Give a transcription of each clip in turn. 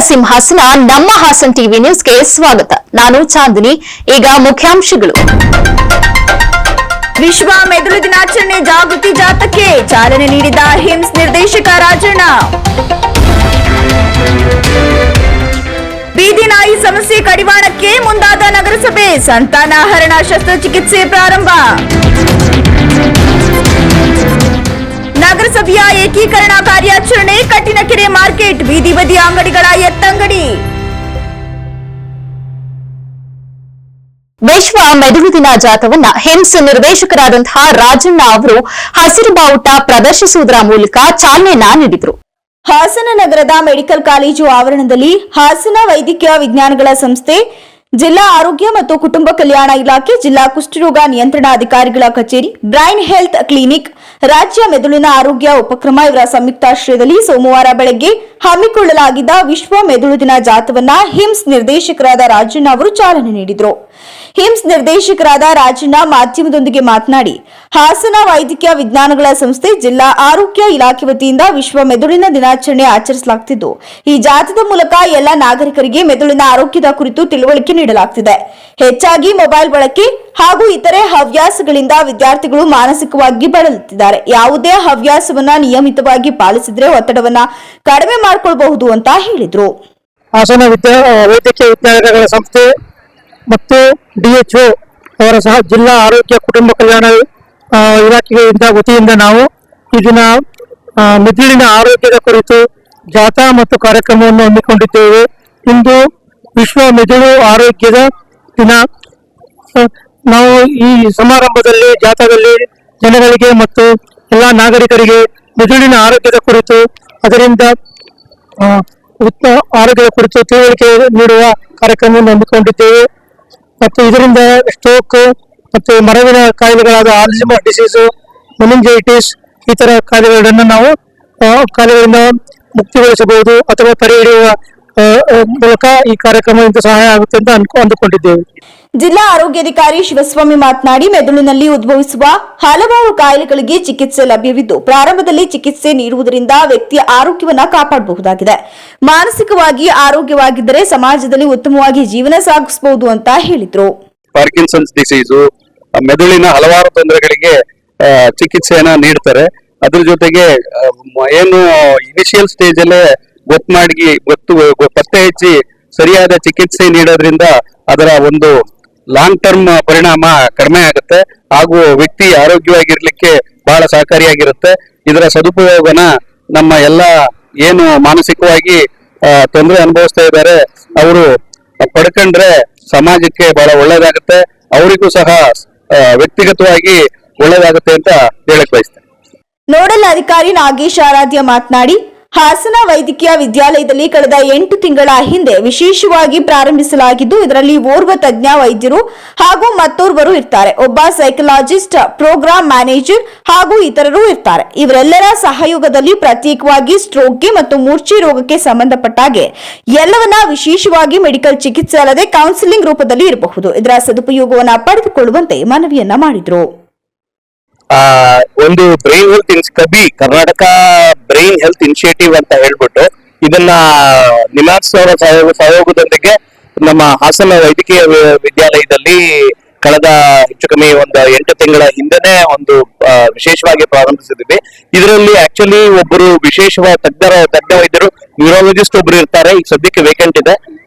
ಸಿಂಹಾಸನ ನಮ್ಮ ಹಾಸನ್ ಟಿವಿ ನ್ಯೂಸ್ಗೆ ಸ್ವಾಗತ. ನಾನು ಚಾಂದಿನಿ. ಈಗ ಮುಖ್ಯಾಂಶಗಳು. ವಿಶ್ವ ಮೆದುಳು ದಿನಾಚರಣೆ ಜಾಗೃತಿ ಜಾಥಾಕ್ಕೆ ಚಾಲನೆ ನೀಡಿದ ಹಿಮ್ಸ್ ನಿರ್ದೇಶಕ ರಾಜಣ್ಣ. ಬೀದಿ ನಾಯಿ ಸಮಸ್ಯೆ ಕಡಿವಾಣಕ್ಕೆ ಮುಂದಾದ ನಗರಸಭೆ, ಸಂತಾನಹರಣ ಶಸ್ತ್ರಚಿಕಿತ್ಸೆ ಪ್ರಾರಂಭ. ನಗರಸಭೆಯ ಏಕೀಕರಣ ಕಾರ್ಯಾಚರಣೆ, ಕಟ್ಟಿನಕೆರೆ ಮಾರ್ಕೆಟ್ ಬೀದಿ ಬದಿ ಅಂಗಡಿಗಳ ಎತ್ತಂಗಡಿ. ವಿಶ್ವ ಮೆದುಳು ದಿನ ಜಾಥಾವನ್ನ ಹಿಮ್ಸ್ ನಿರ್ದೇಶಕರಾದಂತಹ ರಾಜಣ್ಣ ಅವರು ಹಸಿರು ಬಾವುಟ ಪ್ರದರ್ಶಿಸುವುದರ ಮೂಲಕ ಚಾಲನೆಯನ್ನ ನೀಡಿದರು. ಹಾಸನ ನಗರದ ಮೆಡಿಕಲ್ ಕಾಲೇಜು ಆವರಣದಲ್ಲಿ ಹಾಸನ ವೈದ್ಯಕೀಯ ವಿಜ್ಞಾನಗಳ ಸಂಸ್ಥೆ, ಜಿಲ್ಲಾ ಆರೋಗ್ಯ ಮತ್ತು ಕುಟುಂಬ ಕಲ್ಯಾಣ ಇಲಾಖೆ, ಜಿಲ್ಲಾ ಕುಷ್ಠರೋಗ ನಿಯಂತ್ರಣಾಧಿಕಾರಿಗಳ ಕಚೇರಿ, ಬ್ರೈನ್ ಹೆಲ್ತ್ ಕ್ಲಿನಿಕ್, ರಾಜ್ಯ ಮೆದುಳಿನ ಆರೋಗ್ಯ ಉಪಕ್ರಮ ಇವರ ಸಂಯುಕ್ತಾಶ್ರಯದಲ್ಲಿ ಸೋಮವಾರ ಬೆಳಗ್ಗೆ ಹಮ್ಮಿಕೊಳ್ಳಲಾಗಿದ್ದ ವಿಶ್ವ ಮೆದುಳು ದಿನ ಜಾಥಾವನ್ನ ಹಿಮ್ಸ್ ನಿರ್ದೇಶಕರಾದ ರಾಜಣ್ಣ ಅವರು ಚಾಲನೆ ನೀಡಿದರು. ಹಿಮ್ಸ್ ನಿರ್ದೇಶಕರಾದ ರಾಜಣ್ಣ ಮಾಧ್ಯಮದೊಂದಿಗೆ ಮಾತನಾಡಿ, ಹಾಸನ ವೈದ್ಯಕೀಯ ವಿಜ್ಞಾನಗಳ ಸಂಸ್ಥೆ, ಜಿಲ್ಲಾ ಆರೋಗ್ಯ ಇಲಾಖೆ ವತಿಯಿಂದ ವಿಶ್ವ ಮೆದುಳಿನ ದಿನಾಚರಣೆ ಆಚರಿಸಲಾಗುತ್ತಿದ್ದು, ಈ ಜಾಥಾದ ಮೂಲಕ ಎಲ್ಲ ನಾಗರಿಕರಿಗೆ ಮೆದುಳಿನ ಆರೋಗ್ಯದ ಕುರಿತು ತಿಳುವಳಿಕೆ ನೀಡಲಾಗುತ್ತಿದೆ. ಹೆಚ್ಚಾಗಿ ಮೊಬೈಲ್ ಬಳಕೆ ಹಾಗೂ ಇತರೆ ಹವ್ಯಾಸಗಳಿಂದ ವಿದ್ಯಾರ್ಥಿಗಳು ಮಾನಸಿಕವಾಗಿ ಬಳಲುತ್ತಿದ್ದಾರೆ. ಯಾವುದೇ ಹವ್ಯಾಸವನ್ನ ನಿಯಮಿತವಾಗಿ ಪಾಲಿಸಿದ್ರೆ ಒತ್ತಡವನ್ನ ಕಡಿಮೆ ಮಾಡಿಕೊಳ್ಳಬಹುದು ಅಂತ ಹೇಳಿದ್ರು. ಹಾಸನ ವೈದ್ಯಕೀಯ ವಿಜ್ಞಾನಗಳ ಸಂಸ್ಥೆ ಮತ್ತು DHO ಅವರ ಸಹ ಜಿಲ್ಲಾ ಆರೋಗ್ಯ ಕುಟುಂಬ ಕಲ್ಯಾಣ ಇಲಾಖೆಯಿಂದ ವತಿಯಿಂದ ನಾವು ಈ ದಿನ ಮೆದುಳಿನ ಆರೋಗ್ಯದ ಕುರಿತು ಜಾಥಾ ಮತ್ತು ಕಾರ್ಯಕ್ರಮವನ್ನು ಹಮ್ಮಿಕೊಂಡಿದ್ದೇವೆ. ಇಂದು ವಿಶ್ವ ಮೆದುಳು ಆರೋಗ್ಯದ ದಿನ. ನಾವು ಈ ಸಮಾರಂಭದಲ್ಲಿ ಜಾಥಾದಲ್ಲಿ ಜನಗಳಿಗೆ ಮತ್ತು ಎಲ್ಲ ನಾಗರಿಕರಿಗೆ ಮೆದುಳಿನ ಆರೋಗ್ಯದ ಕುರಿತು, ಅದರಿಂದ ಆರೋಗ್ಯದ ಕುರಿತು ತಿಳುವಳಿಕೆ ನೀಡುವ ಕಾರ್ಯಕ್ರಮವನ್ನು ಹಮ್ಮಿಕೊಂಡಿದ್ದೇವೆ. ಮತ್ತು ಇದರಿಂದ ಸ್ಟ್ರೋಕ್ ಮತ್ತು ಮರವಿನ ಕಾಯಿಲೆಗಳಾದ ಆಲ್ಝೈಮರ್ ಡಿಸೀಸ್, ಮೆನಿಂಜೈಟಿಸ್ ಈ ತರ ಕಾಯಿಲೆಗಳನ್ನು ನಾವು ಕಾಯಿಲೆಗಳಿಂದ ಮುಕ್ತಿಗೊಳಿಸಬಹುದು ಅಥವಾ ತಡೆ ಹಿಡಿಯುವ ಮೂಲಕ ಈ ಕಾರ್ಯಕ್ರಮದಿಂದ ಸಹಾಯ ಆಗುತ್ತೆ ಅಂತ ಅಂದುಕೊಂಡಿದ್ದೇವೆ. ಜಿಲ್ಲಾ ಆರೋಗ್ಯಾಧಿಕಾರಿ ಶಿವಸ್ವಾಮಿ ಮಾತನಾಡಿ, ಮೆದುಳಿನಲ್ಲಿ ಉದ್ಭವಿಸುವ ಹಲವಾರು ಕಾಯಿಲೆಗಳಿಗೆ ಚಿಕಿತ್ಸೆ ಲಭ್ಯವಿದ್ದು, ಪ್ರಾರಂಭದಲ್ಲಿ ಚಿಕಿತ್ಸೆ ನೀಡುವುದರಿಂದ ವ್ಯಕ್ತಿಯ ಆರೋಗ್ಯವನ್ನ ಕಾಪಾಡಬಹುದಾಗಿದೆ. ಮಾನಸಿಕವಾಗಿ ಆರೋಗ್ಯವಾಗಿದ್ದರೆ ಸಮಾಜದಲ್ಲಿ ಉತ್ತಮವಾಗಿ ಜೀವನ ಸಾಗಿಸಬಹುದು ಅಂತ ಹೇಳಿದ್ರು. ಪಾರ್ಕಿನ್ಸನ್ಸ್ ಡಿಸೀಸು, ಮೆದುಳಿನ ಹಲವಾರು ತೊಂದರೆಗಳಿಗೆ ಚಿಕಿತ್ಸೆಯನ್ನ ನೀಡ್ತಾರೆ. ಅದ್ರ ಜೊತೆಗೆ ಏನು ಇನಿಷಿಯಲ್ ಸ್ಟೇಜ್ ಅಲ್ಲೇ ಪತ್ತೆ ಹಚ್ಚಿ ಸರಿಯಾದ ಚಿಕಿತ್ಸೆ ನೀಡೋದ್ರಿಂದ ಅದರ ಒಂದು ಲಾಂಗ್ ಟರ್ಮ್ ಪರಿಣಾಮ ಕಡಿಮೆ ಆಗುತ್ತೆ ಹಾಗೂ ವ್ಯಕ್ತಿ ಆರೋಗ್ಯವಾಗಿರ್ಲಿಕ್ಕೆ ಬಹಳ ಸಹಕಾರಿಯಾಗಿರುತ್ತೆ. ಇದರ ಸದುಪಯೋಗನ ನಮ್ಮ ಎಲ್ಲ ಏನು ಮಾನಸಿಕವಾಗಿ ತೊಂದರೆ ಅನುಭವಿಸ್ತಾ ಇದ್ದಾರೆ ಅವರು ಪಡ್ಕೊಂಡ್ರೆ ಸಮಾಜಕ್ಕೆ ಬಹಳ ಒಳ್ಳೇದಾಗುತ್ತೆ, ಅವರಿಗೂ ಸಹ ವ್ಯಕ್ತಿಗತವಾಗಿ ಒಳ್ಳೇದಾಗುತ್ತೆ ಅಂತ ಹೇಳಕ್ ಬಯಸ್ತೇನೆ. ನೋಡಲ್ ಅಧಿಕಾರಿ ನಾಗೇಶ್ ಆರಾಧ್ಯ ಮಾತನಾಡಿ, ಹಾಸನ ವೈದ್ಯಕೀಯ ವಿದ್ಯಾಲಯದಲ್ಲಿ ಕಳೆದ 8 ತಿಂಗಳ ಹಿಂದೆ ವಿಶೇಷವಾಗಿ ಪ್ರಾರಂಭಿಸಲಾಗಿದ್ದು, ಇದರಲ್ಲಿ ಓರ್ವ ತಜ್ಞ ವೈದ್ಯರು ಹಾಗೂ ಮತ್ತೋರ್ವರು ಇರ್ತಾರೆ. ಒಬ್ಬ ಸೈಕಲಾಜಿಸ್ಟ್, ಪ್ರೋಗ್ರಾಂ ಮ್ಯಾನೇಜರ್ ಹಾಗೂ ಇತರರು ಇರ್ತಾರೆ. ಇವರೆಲ್ಲರ ಸಹಯೋಗದಲ್ಲಿ ಪ್ರತ್ಯೇಕವಾಗಿ ಸ್ಟ್ರೋಕ್ಗೆ ಮತ್ತು ಮೂರ್ಛೆ ರೋಗಕ್ಕೆ ಸಂಬಂಧಪಟ್ಟಾಗೆ ಎಲ್ಲವನ್ನ ವಿಶೇಷವಾಗಿ ಮೆಡಿಕಲ್ ಚಿಕಿತ್ಸೆ ಅಲ್ಲದೆ ಕೌನ್ಸಿಲಿಂಗ್ ರೂಪದಲ್ಲಿ ಇರಬಹುದು. ಇದರ ಸದುಪಯೋಗವನ್ನ ಪಡೆದುಕೊಳ್ಳುವಂತೆ ಮನವಿಯನ್ನ ಮಾಡಿದ್ರು. ಒಂದು brain health Karnataka brain health initiative ಅಂತ ಹೇಳ್ಬಿಟ್ಟು ಇದನ್ನ ನಿಮ್ಯಾಕ್ಸ್ ಅವರ ಸಹಯೋಗದೊಂದಿಗೆ ನಮ್ಮ ಹಾಸನ ವೈದ್ಯಕೀಯ ವಿದ್ಯಾಲಯದಲ್ಲಿ ಕಳೆದ ಹೆಚ್ಚು ಕಮ್ಮಿ ಒಂದು 8 ತಿಂಗಳ ಹಿಂದೆನೆ ಒಂದು ವಿಶೇಷವಾಗಿ ಪ್ರಾರಂಭಿಸಿದ್ವಿ. ಇದರಲ್ಲಿ ಆಕ್ಚುಲಿ ಒಬ್ಬರು ವಿಶೇಷವಾದ ತಜ್ಞ ವೈದ್ಯರು, ನ್ಯೂರಾಲಜಿಸ್ಟ್ ಒಬ್ರು ಇರ್ತಾರೆ. ಈಗ ಸದ್ಯಕ್ಕೆ ವೇಕೆಂಟ್ ಇದೆ,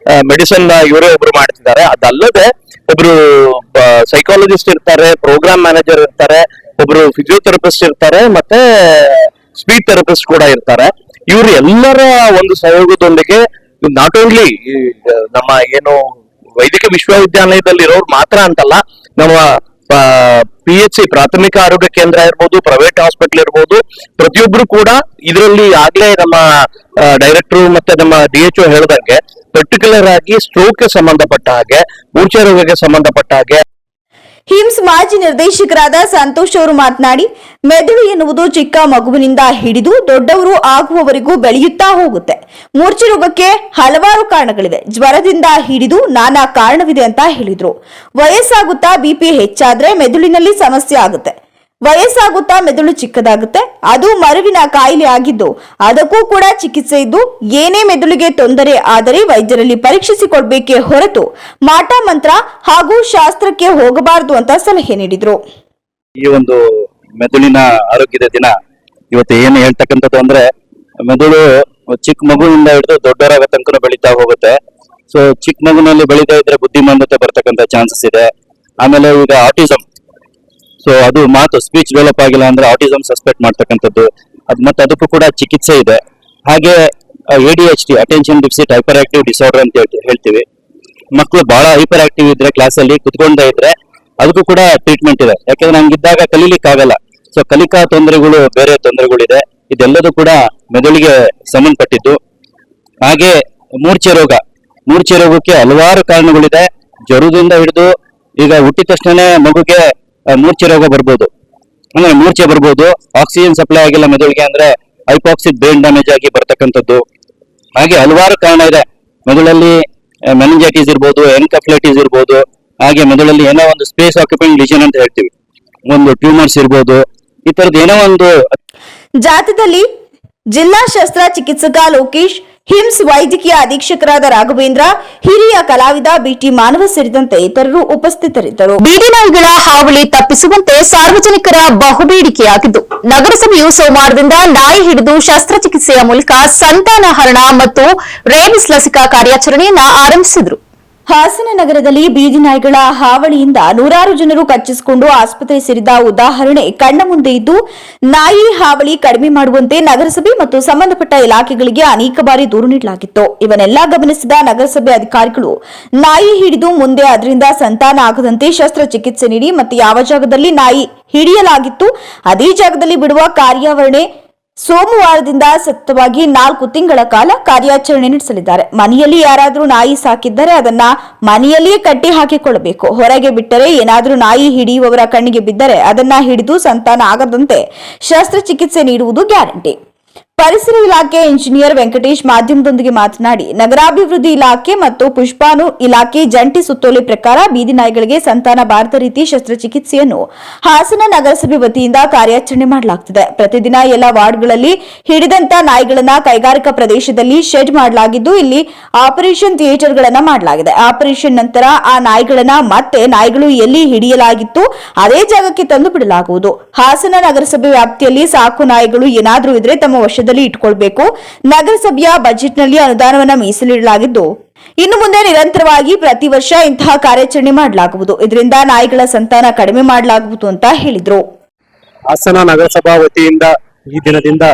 ಮೆಡಿಸಿನ್ ಇವರೇ ಒಬ್ರು ಮಾಡ್ತಿದ್ದಾರೆ. ಅದಲ್ಲದೆ ಒಬ್ರು ಸೈಕಾಲಜಿಸ್ಟ್ ಇರ್ತಾರೆ, ಪ್ರೋಗ್ರಾಮ್ ಮ್ಯಾನೇಜರ್ ಇರ್ತಾರೆ, ಒಬ್ರು ಫಿಸಿಯೋಥೆರಪಿಸ್ಟ್ ಇರ್ತಾರೆ, ಮತ್ತೆ ಸ್ಪೀಚ್ ಥೆರಪಿಸ್ಟ್ ಕೂಡ ಇರ್ತಾರೆ. ಇವರು ಎಲ್ಲರ ಒಂದು ಸಹಯೋಗದೊಂದಿಗೆ ನಾಟ್ ಓನ್ಲಿ ನಮ್ಮ ಏನು ವೈದ್ಯಕೀಯ ವಿಶ್ವವಿದ್ಯಾಲಯದಲ್ಲಿ ಇರೋರು ಮಾತ್ರ ಅಂತಲ್ಲ, ನಮ್ಮ PHC ಪ್ರಾಥಮಿಕ ಆರೋಗ್ಯ ಕೇಂದ್ರ ಇರ್ಬೋದು, ಪ್ರೈವೇಟ್ ಹಾಸ್ಪಿಟಲ್ ಇರ್ಬೋದು, ಪ್ರತಿಯೊಬ್ರು ಕೂಡ ಇದರಲ್ಲಿ ಆಗ್ಲೇ ನಮ್ಮ ಡೈರೆಕ್ಟರ್ ಮತ್ತೆ ನಮ್ಮ DHO ಹೇಳ್ದಂಗೆ ಪರ್ಟಿಕ್ಯುಲರ್ ಆಗಿ ಸ್ಟ್ರೋಕ್ಗೆ ಸಂಬಂಧಪಟ್ಟ ಹಾಗೆ, ಮೂರ್ಛೆ ರೋಗಕ್ಕೆ ಸಂಬಂಧಪಟ್ಟ ಹಾಗೆ. ಹಿಮ್ಸ್ ಮಾಜಿ ನಿರ್ದೇಶಕರಾದ ಸಂತೋಷ್ ಅವರು ಮಾತನಾಡಿ, ಮೆದುಳು ಎನ್ನುವುದು ಚಿಕ್ಕ ಮಗುವಿನಿಂದ ಹಿಡಿದು ದೊಡ್ಡವರು ಆಗುವವರೆಗೂ ಬೆಳೆಯುತ್ತಾ ಹೋಗುತ್ತೆ. ಮೂರ್ಛೆ ರೋಗಕ್ಕೆ ಹಲವಾರು ಕಾರಣಗಳಿವೆ. ಜ್ವರದಿಂದ ಹಿಡಿದು ನಾನಾ ಕಾರಣವಿದೆ ಅಂತ ಹೇಳಿದ್ರು. ವಯಸ್ಸಾಗುತ್ತಾ BP ಹೆಚ್ಚಾದ್ರೆ ಮೆದುಳಿನಲ್ಲಿ ಸಮಸ್ಯೆ ಆಗುತ್ತೆ. ವಯಸ್ಸಾಗುತ್ತಾ ಮೆದುಳು ಚಿಕ್ಕದಾಗುತ್ತೆ. ಅದು ಮರುವಿನ ಕಾಯಿಲೆ ಆಗಿದ್ದು ಅದಕ್ಕೂ ಕೂಡ ಚಿಕಿತ್ಸೆ ಇದ್ದು, ಏನೇ ಮೆದುಳಿಗೆ ತೊಂದರೆ ಆದರೆ ವೈದ್ಯರಲ್ಲಿ ಪರೀಕ್ಷಿಸಿಕೊಳ್ಬೇಕೇ ಹೊರತು ಮಾಟ ಮಂತ್ರ ಹಾಗೂ ಶಾಸ್ತ್ರಕ್ಕೆ ಹೋಗಬಾರದು ಅಂತ ಸಲಹೆ ನೀಡಿದ್ರು. ಈ ಒಂದು ಮೆದುಳಿನ ಆರೋಗ್ಯದ ದಿನ ಇವತ್ತು ಏನು ಹೇಳ್ತಕ್ಕಂಥದ್ದು ಅಂದ್ರೆ, ಮೆದುಳು ಚಿಕ್ಕ ಮಗುವಿಂದ ಹಿಡಿದು ದೊಡ್ಡವರಾಗ ತನಕ ಬೆಳೀತಾ ಹೋಗುತ್ತೆ. ಸೊ ಚಿಕ್ಕ ಮಗುನಲ್ಲಿ ಬೆಳೀತಾ ಇದ್ರೆ ಬುದ್ಧಿಮಾಂದ್ಯತೆ ಬರ್ತಕ್ಕಂಥ ಚಾನ್ಸಸ್ ಇದೆ. ಆಮೇಲೆ ಈಗ ಆಟಿಸಮ್, ಸೊ ಅದು ಮಾತು ಸ್ಪೀಚ್ ಡೆವಲಪ್ ಆಗಿಲ್ಲ ಅಂದ್ರೆ ಆಟಿಸಮ್ ಸಸ್ಪೆಕ್ಟ್ ಮಾಡ್ತಕ್ಕಂಥದ್ದು, ಮತ್ತೆ ಅದಕ್ಕೂ ಕೂಡ ಚಿಕಿತ್ಸೆ ಇದೆ. ಹಾಗೆ ADHD, attention deficit hyper active disorder ಅಂತ ಹೇಳ್ತೀವಿ. ಮಕ್ಕಳು ಬಹಳ ಹೈಪರ್ ಆಕ್ಟಿವ್ ಇದ್ರೆ ಕ್ಲಾಸಲ್ಲಿ ಕುತ್ಕೊಂಡೇ ಇದ್ರೆ ಅದಕ್ಕೂ ಕೂಡ ಟ್ರೀಟ್ಮೆಂಟ್ ಇದೆ. ಯಾಕಂದ್ರೆ ಹಂಗಿದ್ದಾಗ ಕಲೀಲಿಕ್ಕಾಗಲ್ಲ. ಸೊ ಕಲಿಕಾ ತೊಂದರೆಗಳು, ಬೇರೆ ತೊಂದರೆಗಳಿದೆ. ಇದೆಲ್ಲದೂ ಕೂಡ ಮೆದುಳಿಗೆ ಸಂಬಂಧಪಟ್ಟಿದ್ದು. ಹಾಗೆ ಮೂರ್ಛೆ ರೋಗಕ್ಕೆ ಹಲವಾರು ಕಾರಣಗಳಿದೆ. ಜ್ವರದಿಂದ ಹಿಡಿದು ಈಗ ಹುಟ್ಟಿದ ತಕ್ಷಣ ಮಗುಗೆ ಮೂರ್ಛೆ ರೋಗ ಬರ್ಬೋದು, ಅಂದ್ರೆ ಮೂರ್ಛೆ ಬರ್ಬೋದು. ಆಕ್ಸಿಜನ್ ಸಪ್ಲೈ ಆಗಿಲ್ಲ ಮೆದುಳಿಗೆ ಅಂದ್ರೆ ಹೈಪಾಕ್ಸಿಕ್ ಬ್ರೈನ್ ಡ್ಯಾಮೇಜ್ ಆಗಿ ಬರ್ತಕ್ಕಂಥದ್ದು. ಹಾಗೆ ಹಲವಾರು ಕಾರಣ ಇದೆ. ಮೆದುಳಲ್ಲಿ ಮೆನಿಂಜೈಟಿಸ್ ಇರ್ಬೋದು, ಎನ್ಕೆಫಲೈಟಿಸ್ ಇರ್ಬೋದು. ಹಾಗೆ ಮೆದುಳಲ್ಲಿ ಏನೋ ಒಂದು ಸ್ಪೇಸ್ ಆಕ್ಯುಪೈಯಿಂಗ್ ಲಿಷನ್ ಅಂತ ಹೇಳ್ತೀವಿ, ಒಂದು ಟ್ಯೂಮರ್ಸ್ ಇರ್ಬೋದು. ಈ ತರದ್ ಏನೋ ಒಂದು. ಜಾಥಾದಲ್ಲಿ ಜಿಲ್ಲಾ ಶಸ್ತ್ರ ಚಿಕಿತ್ಸಕ ಲೋಕೇಶ್, ಹಿಮ್ಸ್ ವೈದ್ಯಕೀಯ ಅಧೀಕ್ಷಕರಾದ ರಾಘವೇಂದ್ರ, ಹಿರಿಯ ಕಲಾವಿದ BT ಮಾನವ ಸೇರಿದಂತೆ ಇತರರು ಉಪಸ್ಥಿತರಿದ್ದರು. ಬೀದಿ ನಾಯಿಗಳ ಹಾವಳಿ ತಪ್ಪಿಸುವಂತೆ ಸಾರ್ವಜನಿಕರ ಬಹುಬೇಡಿಕೆಯಾಗಿದ್ದು, ನಗರಸಭೆಯು ಸೋಮವಾರದಿಂದ ನಾಯಿ ಹಿಡಿದು ಶಸ್ತ್ರಚಿಕಿತ್ಸೆಯ ಮೂಲಕ ಸಂತಾನಹರಣ ಮತ್ತು ರೇಬಿಸ್ ಲಸಿಕಾ ಕಾರ್ಯಾಚರಣೆಯನ್ನ ಆರಂಭಿಸಿದರು. ಹಾಸನ ನಗರದಲ್ಲಿ ಬೀದಿ ನಾಯಿಗಳ ಹಾವಳಿಯಿಂದ ನೂರಾರು ಜನರು ಕಚ್ಚಿಸಿಕೊಂಡು ಆಸ್ಪತ್ರೆ ಸೇರಿದ ಉದಾಹರಣೆ ಕಣ್ಣ ಮುಂದೆ ಇದ್ದು, ನಾಯಿ ಹಾವಳಿ ಕಡಿಮೆ ಮಾಡುವಂತೆ ನಗರಸಭೆ ಮತ್ತು ಸಂಬಂಧಪಟ್ಟ ಇಲಾಖೆಗಳಿಗೆ ಅನೇಕ ಬಾರಿ ದೂರು ನೀಡಲಾಗಿತ್ತು. ಇವನ್ನೆಲ್ಲ ಗಮನಿಸಿದ ನಗರಸಭೆ ಅಧಿಕಾರಿಗಳು ನಾಯಿ ಹಿಡಿದು ಮುಂದೆ ಅದರಿಂದ ಸಂತಾನ ಆಗದಂತೆ ಶಸ್ತ್ರಚಿಕಿತ್ಸೆ ನೀಡಿ ಮತ್ತು ಯಾವ ಜಾಗದಲ್ಲಿ ನಾಯಿ ಹಿಡಿಯಲಾಗಿತ್ತು ಅದೇ ಜಾಗದಲ್ಲಿ ಬಿಡುವ ಕಾರ್ಯಾಚರಣೆ ಸೋಮವಾರದಿಂದ ಸತತವಾಗಿ 4 ತಿಂಗಳ ಕಾಲ ಕಾರ್ಯಾಚರಣೆ ನಡೆಸಲಿದ್ದಾರೆ. ಮನೆಯಲ್ಲಿ ಯಾರಾದರೂ ನಾಯಿ ಸಾಕಿದ್ದರೆ ಅದನ್ನ ಮನೆಯಲ್ಲಿಯೇ ಕಟ್ಟಿ ಹಾಕಿಕೊಳ್ಳಬೇಕು. ಹೊರಗೆ ಬಿಟ್ಟರೆ ಏನಾದರೂ ನಾಯಿ ಹಿಡಿಯುವವರ ಕಣ್ಣಿಗೆ ಬಿದ್ದರೆ ಅದನ್ನ ಹಿಡಿದು ಸಂತಾನ ಆಗದಂತೆ ಶಸ್ತ್ರಚಿಕಿತ್ಸೆ ನೀಡುವುದು ಗ್ಯಾರಂಟಿ. ಪರಿಸರ ಇಲಾಖೆ ಇಂಜಿನಿಯರ್ ವೆಂಕಟೇಶ್ ಮಾಧ್ಯಮದೊಂದಿಗೆ ಮಾತನಾಡಿ, ನಗರಾಭಿವೃದ್ಧಿ ಇಲಾಖೆ ಮತ್ತು ಪುಷ್ಪಾನು ಇಲಾಖೆ ಜಂಟಿ ಸುತ್ತೋಲೆ ಪ್ರಕಾರ ಬೀದಿ ನಾಯಿಗಳಿಗೆ ಸಂತಾನ ಬಾರದ ರೀತಿ ಶಸ್ತ್ರಚಿಕಿತ್ಸೆಯನ್ನು ಹಾಸನ ನಗರಸಭೆ ವತಿಯಿಂದ ಕಾರ್ಯಾಚರಣೆ ಮಾಡಲಾಗುತ್ತಿದೆ. ಪ್ರತಿದಿನ ಎಲ್ಲ ವಾರ್ಡ್ಗಳಲ್ಲಿ ಹಿಡಿದಂತ ನಾಯಿಗಳನ್ನ ಕೈಗಾರಿಕಾ ಪ್ರದೇಶದಲ್ಲಿ ಶೆಡ್ ಮಾಡಲಾಗಿದ್ದು, ಇಲ್ಲಿ ಆಪರೇಷನ್ ಥಿಯೇಟರ್ಗಳನ್ನ ಮಾಡಲಾಗಿದೆ. ಆಪರೇಷನ್ ನಂತರ ಆ ನಾಯಿಗಳನ್ನ ಮತ್ತೆ ನಾಯಿಗಳು ಎಲ್ಲಿ ಹಿಡಿಯಲಾಗಿತ್ತು ಅದೇ ಜಾಗಕ್ಕೆ ತಂದು ಬಿಡಲಾಗುವುದು. ಹಾಸನ ನಗರಸಭೆ ವ್ಯಾಪ್ತಿಯಲ್ಲಿ ಸಾಕು ನಾಯಿಗಳು ಏನಾದರೂ ಇದ್ರೆ ತಮ್ಮ ವಶದಲ್ಲಿ ಇಟ್ಕೊಳ್ಬೇಕು. ನಗರಸಭೆಯ ಬಜೆಟ್ನಲ್ಲಿ ಅನುದಾನವನ್ನು ಮೀಸಲಿಡಲಾಗಿದ್ದು, ಇನ್ನು ಮುಂದೆ ನಿರಂತರವಾಗಿ ಪ್ರತಿ ವರ್ಷ ಇಂತಹ ಕಾರ್ಯಾಚರಣೆ ಮಾಡಲಾಗುವುದು. ಇದರಿಂದ ನಾಯಿಗಳ ಸಂತಾನ ಕಡಿಮೆ ಮಾಡಲಾಗುವುದು ಅಂತ ಹೇಳಿದ್ರು. ಹಾಸನ ನಗರಸಭಾ ವತಿಯಿಂದ ಈ ದಿನದಿಂದ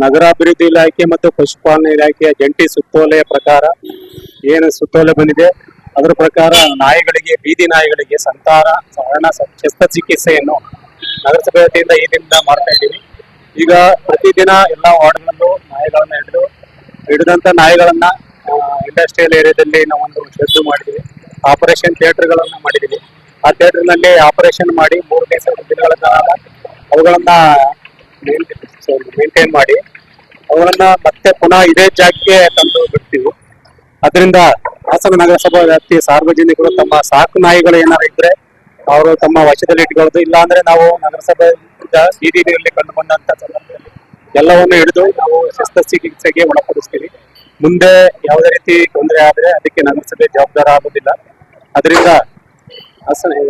ನಗರಾಭಿವೃದ್ಧಿ ಇಲಾಖೆ ಮತ್ತು ಪಶುಪಾಲನಾ ಇಲಾಖೆಯ ಜಂಟಿ ಸುತ್ತೋಲೆಯ ಪ್ರಕಾರ ಏನು ಸುತ್ತೋಲೆ ಬಂದಿದೆ ಅದರ ಪ್ರಕಾರ ನಾಯಿಗಳಿಗೆ, ಬೀದಿ ನಾಯಿಗಳಿಗೆ ಸಂತಾನ ಶಸ್ತ್ರಚಿಕಿತ್ಸೆಯನ್ನು ನಗರಸಭೆ ವತಿಯಿಂದ ಈ ದಿನದಿಂದ ಮಾಡ್ತಾ ಇದ್ದೀವಿ. ಈಗ ಪ್ರತಿದಿನ ಎಲ್ಲ ವಾರ್ಡ್ಗಳಲ್ಲೂ ನಾಯಿಗಳನ್ನ ಹಿಡಿದಂತ ನಾಯಿಗಳನ್ನ ಇಂಡಸ್ಟ್ರಿಯಲ್ ಏರಿಯಾದಲ್ಲಿ ನಾವೊಂದು ಶೆಡ್ ಮಾಡಿದೀವಿ. ಆಪರೇಷನ್ ಥಿಯೇಟರ್ಗಳನ್ನ ಮಾಡಿದೀವಿ. ಆ ಥಿಯೇಟರ್ನಲ್ಲಿ ಆಪರೇಷನ್ ಮಾಡಿ 3 ದಿನಗಳ ಕಾಲ ಅವುಗಳನ್ನ ಮೇಂಟೈನ್ ಮಾಡಿ ಅವುಗಳನ್ನ ಮತ್ತೆ ಪುನಃ ಇದೇ ಜಾಗಕ್ಕೆ ತಂದು ಬಿಡ್ತೀವಿ. ಅದರಿಂದ ಹಾಸನ ನಗರಸಭಾ ವ್ಯಾಪ್ತಿಯ ಸಾರ್ವಜನಿಕರು ತಮ್ಮ ಸಾಕು ನಾಯಿಗಳು ಏನಾರು ಇದ್ರೆ ಅವರು ತಮ್ಮ ವಶದಲ್ಲಿ ಇಟ್ಕೊಳ್ಳೋದು. ಇಲ್ಲ ಅಂದ್ರೆ ನಾವು ನಗರಸಭೆ ಬೀದಿಯಲ್ಲಿ ಕಂಡು ಬಂದಂತ ಸಂದರ್ಭದಲ್ಲಿ ಎಲ್ಲವನ್ನು ಹಿಡಿದು ನಾವು ಶಸ್ತ್ರಚಿಕಿತ್ಸೆಗೆ ಒಳಪಡಿಸ್ತೀವಿ. ಮುಂದೆ ಯಾವುದೇ ರೀತಿ ತೊಂದರೆ ಆದ್ರೆ ಅದಕ್ಕೆ ನಗರಸಭೆ ಜವಾಬ್ದಾರ ಆಗುದಿಲ್ಲ. ಅದರಿಂದ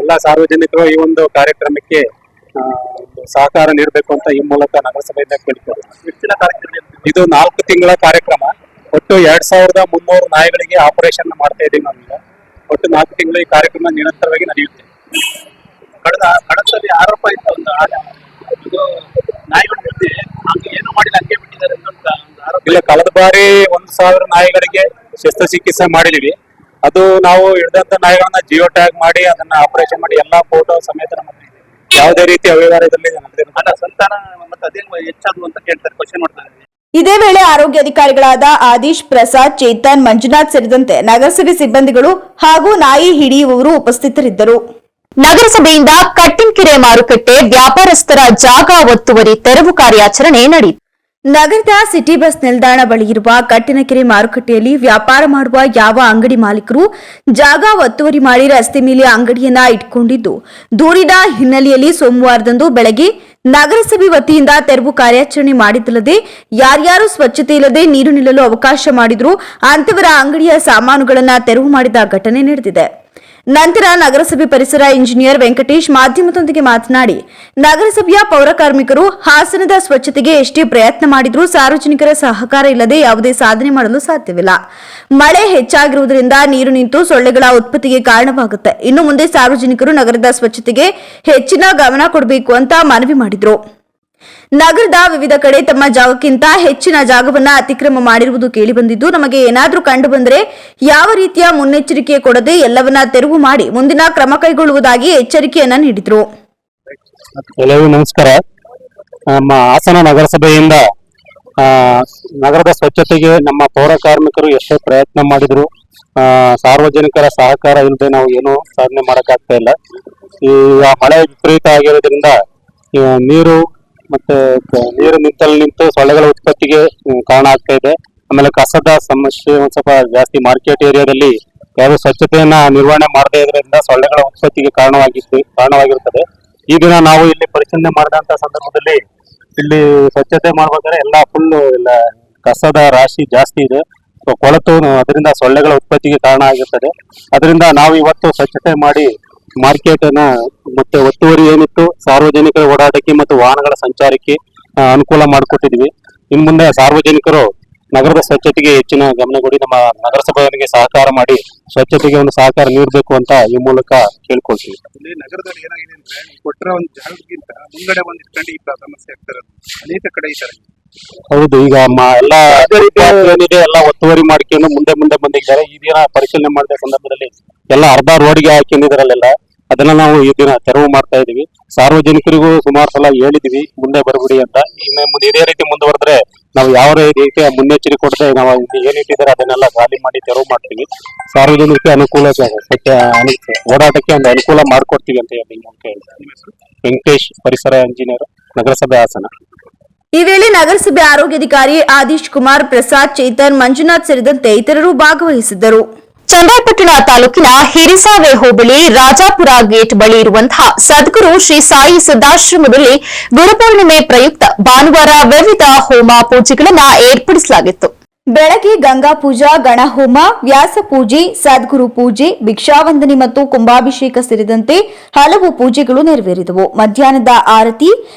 ಎಲ್ಲ ಸಾರ್ವಜನಿಕರು ಈ ಒಂದು ಕಾರ್ಯಕ್ರಮಕ್ಕೆ ಸಹಕಾರ ನೀಡಬೇಕು ಅಂತ ಈ ಮೂಲಕ ನಗರಸಭೆಯಿಂದ ಕೇಳ್ತಾರೆ. ಇದು 4 ತಿಂಗಳ ಕಾರ್ಯಕ್ರಮ. ಒಟ್ಟು 2300 ನಾಯಿಗಳಿಗೆ ಆಪರೇಷನ್ ಮಾಡ್ತಾ ಇದ್ದೀವಿ ನಾವೀಗ. ಒಟ್ಟು 4 ತಿಂಗಳ ಈ ಕಾರ್ಯಕ್ರಮ ನಿರಂತರವಾಗಿ ನಡೆಯುತ್ತೆ. ಕಳೆದಲ್ಲಿ ಆರೋಪ ಇತ್ತು, ನಾಯಿಗಳು ಏನು ಮಾಡಿಲ್ಲ ಹಂಗೆ ಬಿಟ್ಟಿದ್ದಾರೆ ಇಲ್ಲ. ಕಳೆದ ಬಾರಿ 1000 ನಾಯಿಗಳಿಗೆ ಶಸ್ತ್ರಚಿಕಿತ್ಸೆ ಮಾಡಿದೀವಿ. ಅದು ನಾವು ಹಿಡಿದಂತ ನಾಯಿಗಳನ್ನ ಜಿಯೋ ಟ್ಯಾಗ್ ಮಾಡಿ ಅದನ್ನ ಆಪರೇಷನ್ ಮಾಡಿ ಎಲ್ಲಾ ಫೋಟೋ ಸಮೇತ ಯಾವುದೇ ರೀತಿ ಅವ್ಯವಹಾರದಲ್ಲಿ ಸಂತಾನ ಮತ್ತೆ ಅದೇ ಹೆಚ್ಚಾದ್ರು ಅಂತ ಕೇಳ್ತಾರೆ, ಕ್ವಶನ್ ಮಾಡ್ತಾರೆ. ಇದೇ ವೇಳೆ ಆರೋಗ್ಯ ಅಧಿಕಾರಿಗಳಾದ ಆದೀಶ್, ಪ್ರಸಾದ್, ಚೇತನ್, ಮಂಜುನಾಥ್ ಸೇರಿದಂತೆ ನಗರಸಭೆ ಸಿಬ್ಬಂದಿಗಳು ಹಾಗೂ ನಾಯಿ ಹಿಡಿಯುವವರು ಉಪಸ್ಥಿತರಿದ್ದರು. ನಗರಸಭೆಯಿಂದ ಕಟ್ಟಿನಕೆರೆ ಮಾರುಕಟ್ಟೆ ವ್ಯಾಪಾರಸ್ಥರ ಜಾಗ ಒತ್ತುವರಿ ತೆರವು ಕಾರ್ಯಾಚರಣೆ ನಡೆಯಿತು. ನಗರದ ಸಿಟಿ ಬಸ್ ನಿಲ್ದಾಣ ಬಳಿ ಇರುವ ಕಟ್ಟಿನಕೆರೆ ಮಾರುಕಟ್ಟೆಯಲ್ಲಿ ವ್ಯಾಪಾರ ಮಾಡುವ ಯಾವ ಅಂಗಡಿ ಮಾಲೀಕರು ಜಾಗ ಒತ್ತುವರಿ ಮಾಡಿ ರಸ್ತೆ ಮೇಲೆ ಅಂಗಡಿಯನ್ನ ಇಟ್ಕೊಂಡಿದ್ದು ದೂರಿನ ಹಿನ್ನೆಲೆಯಲ್ಲಿ ಸೋಮವಾರದಂದು ಬೆಳಗ್ಗೆ ನಗರಸಭೆ ವತಿಯಿಂದ ತೆರವು ಕಾರ್ಯಾಚರಣೆ ಮಾಡಿದ್ದಲ್ಲದೆ ಯಾರ್ಯಾರು ಸ್ವಚ್ಛತೆ ಇಲ್ಲದೆ ನೀರು ನಿಲ್ಲಲು ಅವಕಾಶ ಮಾಡಿದ್ರು ಅಂತವರ ಅಂಗಡಿಯ ಸಾಮಾನುಗಳನ್ನು ತೆರವು ಮಾಡಿದ ಘಟನೆ ನಡೆದಿದೆ. ನಂತರ ನಗರಸಭೆ ಪರಿಸರ ಇಂಜಿನಿಯರ್ ವೆಂಕಟೇಶ್ ಮಾಧ್ಯಮದೊಂದಿಗೆ ಮಾತನಾಡಿ, ನಗರಸಭೆಯ ಪೌರ ಕಾರ್ಮಿಕರು ಹಾಸನದ ಸ್ವಚ್ಛತೆಗೆ ಎಷ್ಟೇ ಪ್ರಯತ್ನ ಮಾಡಿದ್ರೂ ಸಾರ್ವಜನಿಕರ ಸಹಕಾರ ಇಲ್ಲದೆ ಯಾವುದೇ ಸಾಧನೆ ಮಾಡಲು ಸಾಧ್ಯವಿಲ್ಲ. ಮಳೆ ಹೆಚ್ಚಾಗಿರುವುದರಿಂದ ನೀರು ನಿಂತು ಸೊಳ್ಳೆಗಳ ಉತ್ಪತ್ತಿಗೆ ಕಾರಣವಾಗುತ್ತೆ. ಇನ್ನು ಮುಂದೆ ಸಾರ್ವಜನಿಕರು ನಗರದ ಸ್ವಚ್ಛತೆಗೆ ಹೆಚ್ಚಿನ ಗಮನ ಕೊಡಬೇಕು ಅಂತ ಮನವಿ ಮಾಡಿದ್ರು. ನಗರದ ವಿವಿಧ ಕಡೆ ತಮ್ಮ ಜಾಗಕ್ಕಿಂತ ಹೆಚ್ಚಿನ ಜಾಗವನ್ನ ಅತಿಕ್ರಮ ಮಾಡಿರುವುದು ಕೇಳಿಬಂದಿದ್ದು, ನಮಗೆ ಏನಾದರೂ ಕಂಡು ಬಂದರೆ ಯಾವ ರೀತಿಯ ಮುನ್ನೆಚ್ಚರಿಕೆ ಕೊಡದೆ ಎಲ್ಲವನ್ನ ತೆರವು ಮಾಡಿ ಮುಂದಿನ ಕ್ರಮ ಕೈಗೊಳ್ಳುವುದಾಗಿ ಎಚ್ಚರಿಕೆಯನ್ನ ನೀಡಿದರು. ಎಲ್ಲರಿಗೂ ನಮಸ್ಕಾರ. ನಮ್ಮ ಹಾಸನ ನಗರಸಭೆಯಿಂದ ನಗರದ ಸ್ವಚ್ಛತೆಗೆ ನಮ್ಮ ಪೌರ ಕಾರ್ಮಿಕರು ಎಷ್ಟೇ ಪ್ರಯತ್ನ ಮಾಡಿದ್ರು ಸಾರ್ವಜನಿಕರ ಸಹಕಾರ ಇಲ್ಲದೆ ನಾವು ಏನೂ ಸಾಧನೆ ಮಾಡಕ್ಕಾಗ್ತಾ ಇಲ್ಲ. ಈಗ ಮಳೆ ವಿಪರೀತ ಆಗಿರೋದ್ರಿಂದ ನೀರು ಮತ್ತೆ ನೀರು ನಿಂತು ಸೊಳ್ಳೆಗಳ ಉತ್ಪತ್ತಿಗೆ ಕಾರಣ ಆಗ್ತಾ ಇದೆ. ಆಮೇಲೆ ಕಸದ ಸಮಸ್ಯೆ ಒಂದ್ ಸ್ವಲ್ಪ ಜಾಸ್ತಿ ಮಾರ್ಕೆಟ್ ಏರಿಯಾದಲ್ಲಿ ಯಾರು ಸ್ವಚ್ಛತೆಯನ್ನ ನಿರ್ವಹಣೆ ಮಾಡದೇ ಇದ್ರಿಂದ ಸೊಳ್ಳೆಗಳ ಉತ್ಪತ್ತಿಗೆ ಕಾರಣವಾಗಿರುತ್ತದೆ. ಈ ದಿನ ನಾವು ಇಲ್ಲಿ ಪರಿಶೀಲನೆ ಮಾಡಿದಂತ ಸಂದರ್ಭದಲ್ಲಿ ಇಲ್ಲಿ ಸ್ವಚ್ಛತೆ ಮಾಡ್ಬೇಕಾದ್ರೆ ಎಲ್ಲ ಫುಲ್ ಎಲ್ಲ ಕಸದ ರಾಶಿ ಜಾಸ್ತಿ ಇದೆ, ಕೊಳತು, ಅದರಿಂದ ಸೊಳ್ಳೆಗಳ ಉತ್ಪತ್ತಿಗೆ ಕಾರಣ ಆಗಿರ್ತದೆ. ಅದರಿಂದ ನಾವು ಇವತ್ತು ಸ್ವಚ್ಛತೆ ಮಾಡಿ ಮಾರ್ಕೆಟ್ ಅನ್ನ ಮತ್ತೆ ಒತ್ತುವರಿ ಏನಿತ್ತು ಸಾರ್ವಜನಿಕರ ಓಡಾಟಕ್ಕೆ ಮತ್ತು ವಾಹನಗಳ ಸಂಚಾರಕ್ಕೆ ಅನುಕೂಲ ಮಾಡಿಕೊಟ್ಟಿದ್ವಿ. ಇನ್ನು ಮುಂದೆ ಸಾರ್ವಜನಿಕರು ನಗರದ ಸ್ವಚ್ಛತೆಗೆ ಹೆಚ್ಚಿನ ಗಮನ ಕೊಡಿ ನಮ್ಮ ನಗರಸಭೆಯವರಿಗೆ ಸಹಕಾರ ಮಾಡಿ ಸ್ವಚ್ಛತೆಗೆ ಒಂದು ಸಹಕಾರ ನೀಡಬೇಕು ಅಂತ ಈ ಮೂಲಕ ಕೇಳ್ಕೊಳ್ತೀವಿ. ನಗರದಲ್ಲಿ ಏನಾಗಿದೆ ಅಂದ್ರೆ ಕೊಟ್ಟರೆ ಒಂದು ಜಾಗಕ್ಕಿಂತ ಮುಂಗಡೆ ಒಂದು ಇಟ್ಕೊಂಡು ಈ ಸಮಸ್ಯೆ ಆಗ್ತಾರೆ ಅನೇಕ ಕಡೆ ಈ ತರ. ಹೌದು, ಈಗ ಎಲ್ಲ ಏನಿದೆ ಎಲ್ಲ ಒತ್ತುವರಿ ಮಾಡ್ಕೊಂಡು ಮುಂದೆ ಬಂದಿದ್ದಾರೆ. ಈ ದಿನ ಪರಿಶೀಲನೆ ಮಾಡಿದ ಸಂದರ್ಭದಲ್ಲಿ ಎಲ್ಲ ಅರ್ಧ ರೋಡ್ಗೆ ಹಾಕೊಂಡಿದ್ರಲ್ಲೆಲ್ಲ ಅದನ್ನ ನಾವು ಈ ದಿನ ತೆರವು ಮಾಡ್ತಾ ಇದೀವಿ. ಸಾರ್ವಜನಿಕರಿಗೂ ಸುಮಾರು ಸಲ ಹೇಳಿದ್ವಿ ಮುಂದೆ ಬರ್ಬಿಡಿ ಅಂತ. ಇನ್ನು ಇದೇ ರೀತಿ ಮುಂದುವರೆದ್ರೆ ನಾವು ಯಾವ ರೀತಿಯ ಮುನ್ನೆಚ್ಚರಿಕೆ ಕೊಡದೆ ನಾವು ಏನಿಟ್ಟಿದ್ದಾರೆ ಅದನ್ನೆಲ್ಲ ಖಾಲಿ ಮಾಡಿ ತೆರವು ಮಾಡ್ತೀವಿ. ಸಾರ್ವಜನಿಕರಿಗೆ ಅನುಕೂಲ ಓಡಾಟಕ್ಕೆ ಒಂದು ಅನುಕೂಲ ಮಾಡ್ಕೊಡ್ತೀವಿ ಅಂತ ಹೇಳಿ ವೆಂಕಟೇಶ್, ಪರಿಸರ ಇಂಜಿನಿಯರ್, ನಗರಸಭೆ ಹಾಸನ. ಈ ವೇಳೆ ನಗರಸಭೆ ಆರೋಗ್ಯಾಧಿಕಾರಿ ಆದೀಶ್ ಕುಮಾರ್, ಪ್ರಸಾದ್, ಚೇತನ್, ಮಂಜುನಾಥ್ ಸೇರಿದಂತೆ ಇತರರು ಭಾಗವಹಿಸಿದ್ದರು. ಚನ್ನರಾಯಪಟ್ಟಣ ತಾಲೂಕಿನ ಹಿರಿಸಾವೆ ಹೋಬಳಿ ರಾಜಾಪುರ ಗೇಟ್ ಬಳಿ ಇರುವಂತಹ ಸದ್ಗುರು ಶ್ರೀ ಸಾಯಿ ಸಿದ್ದಾಶ್ರಮದಲ್ಲಿ ಗುರುಪೂರ್ಣಿಮೆ ಪ್ರಯುಕ್ತ ಭಾನುವಾರ ವಿವಿಧ ಹೋಮ ಪೂಜೆಗಳನ್ನು ಏರ್ಪಡಿಸಲಾಗಿತ್ತು. ಬೆಳಗ್ಗೆ ಗಂಗಾ ಪೂಜಾ, ಗಣಹೋಮ, ವ್ಯಾಸ ಪೂಜೆ, ಸದ್ಗುರು ಪೂಜೆ, ಭಿಕ್ಷಾವಂದನೆ ಮತ್ತು ಕುಂಭಾಭಿಷೇಕ ಸೇರಿದಂತೆ ಹಲವು ಪೂಜೆಗಳು ನೆರವೇರಿದವು. ಮಧ್ಯಾಹ್ನದ ಆರತಿ,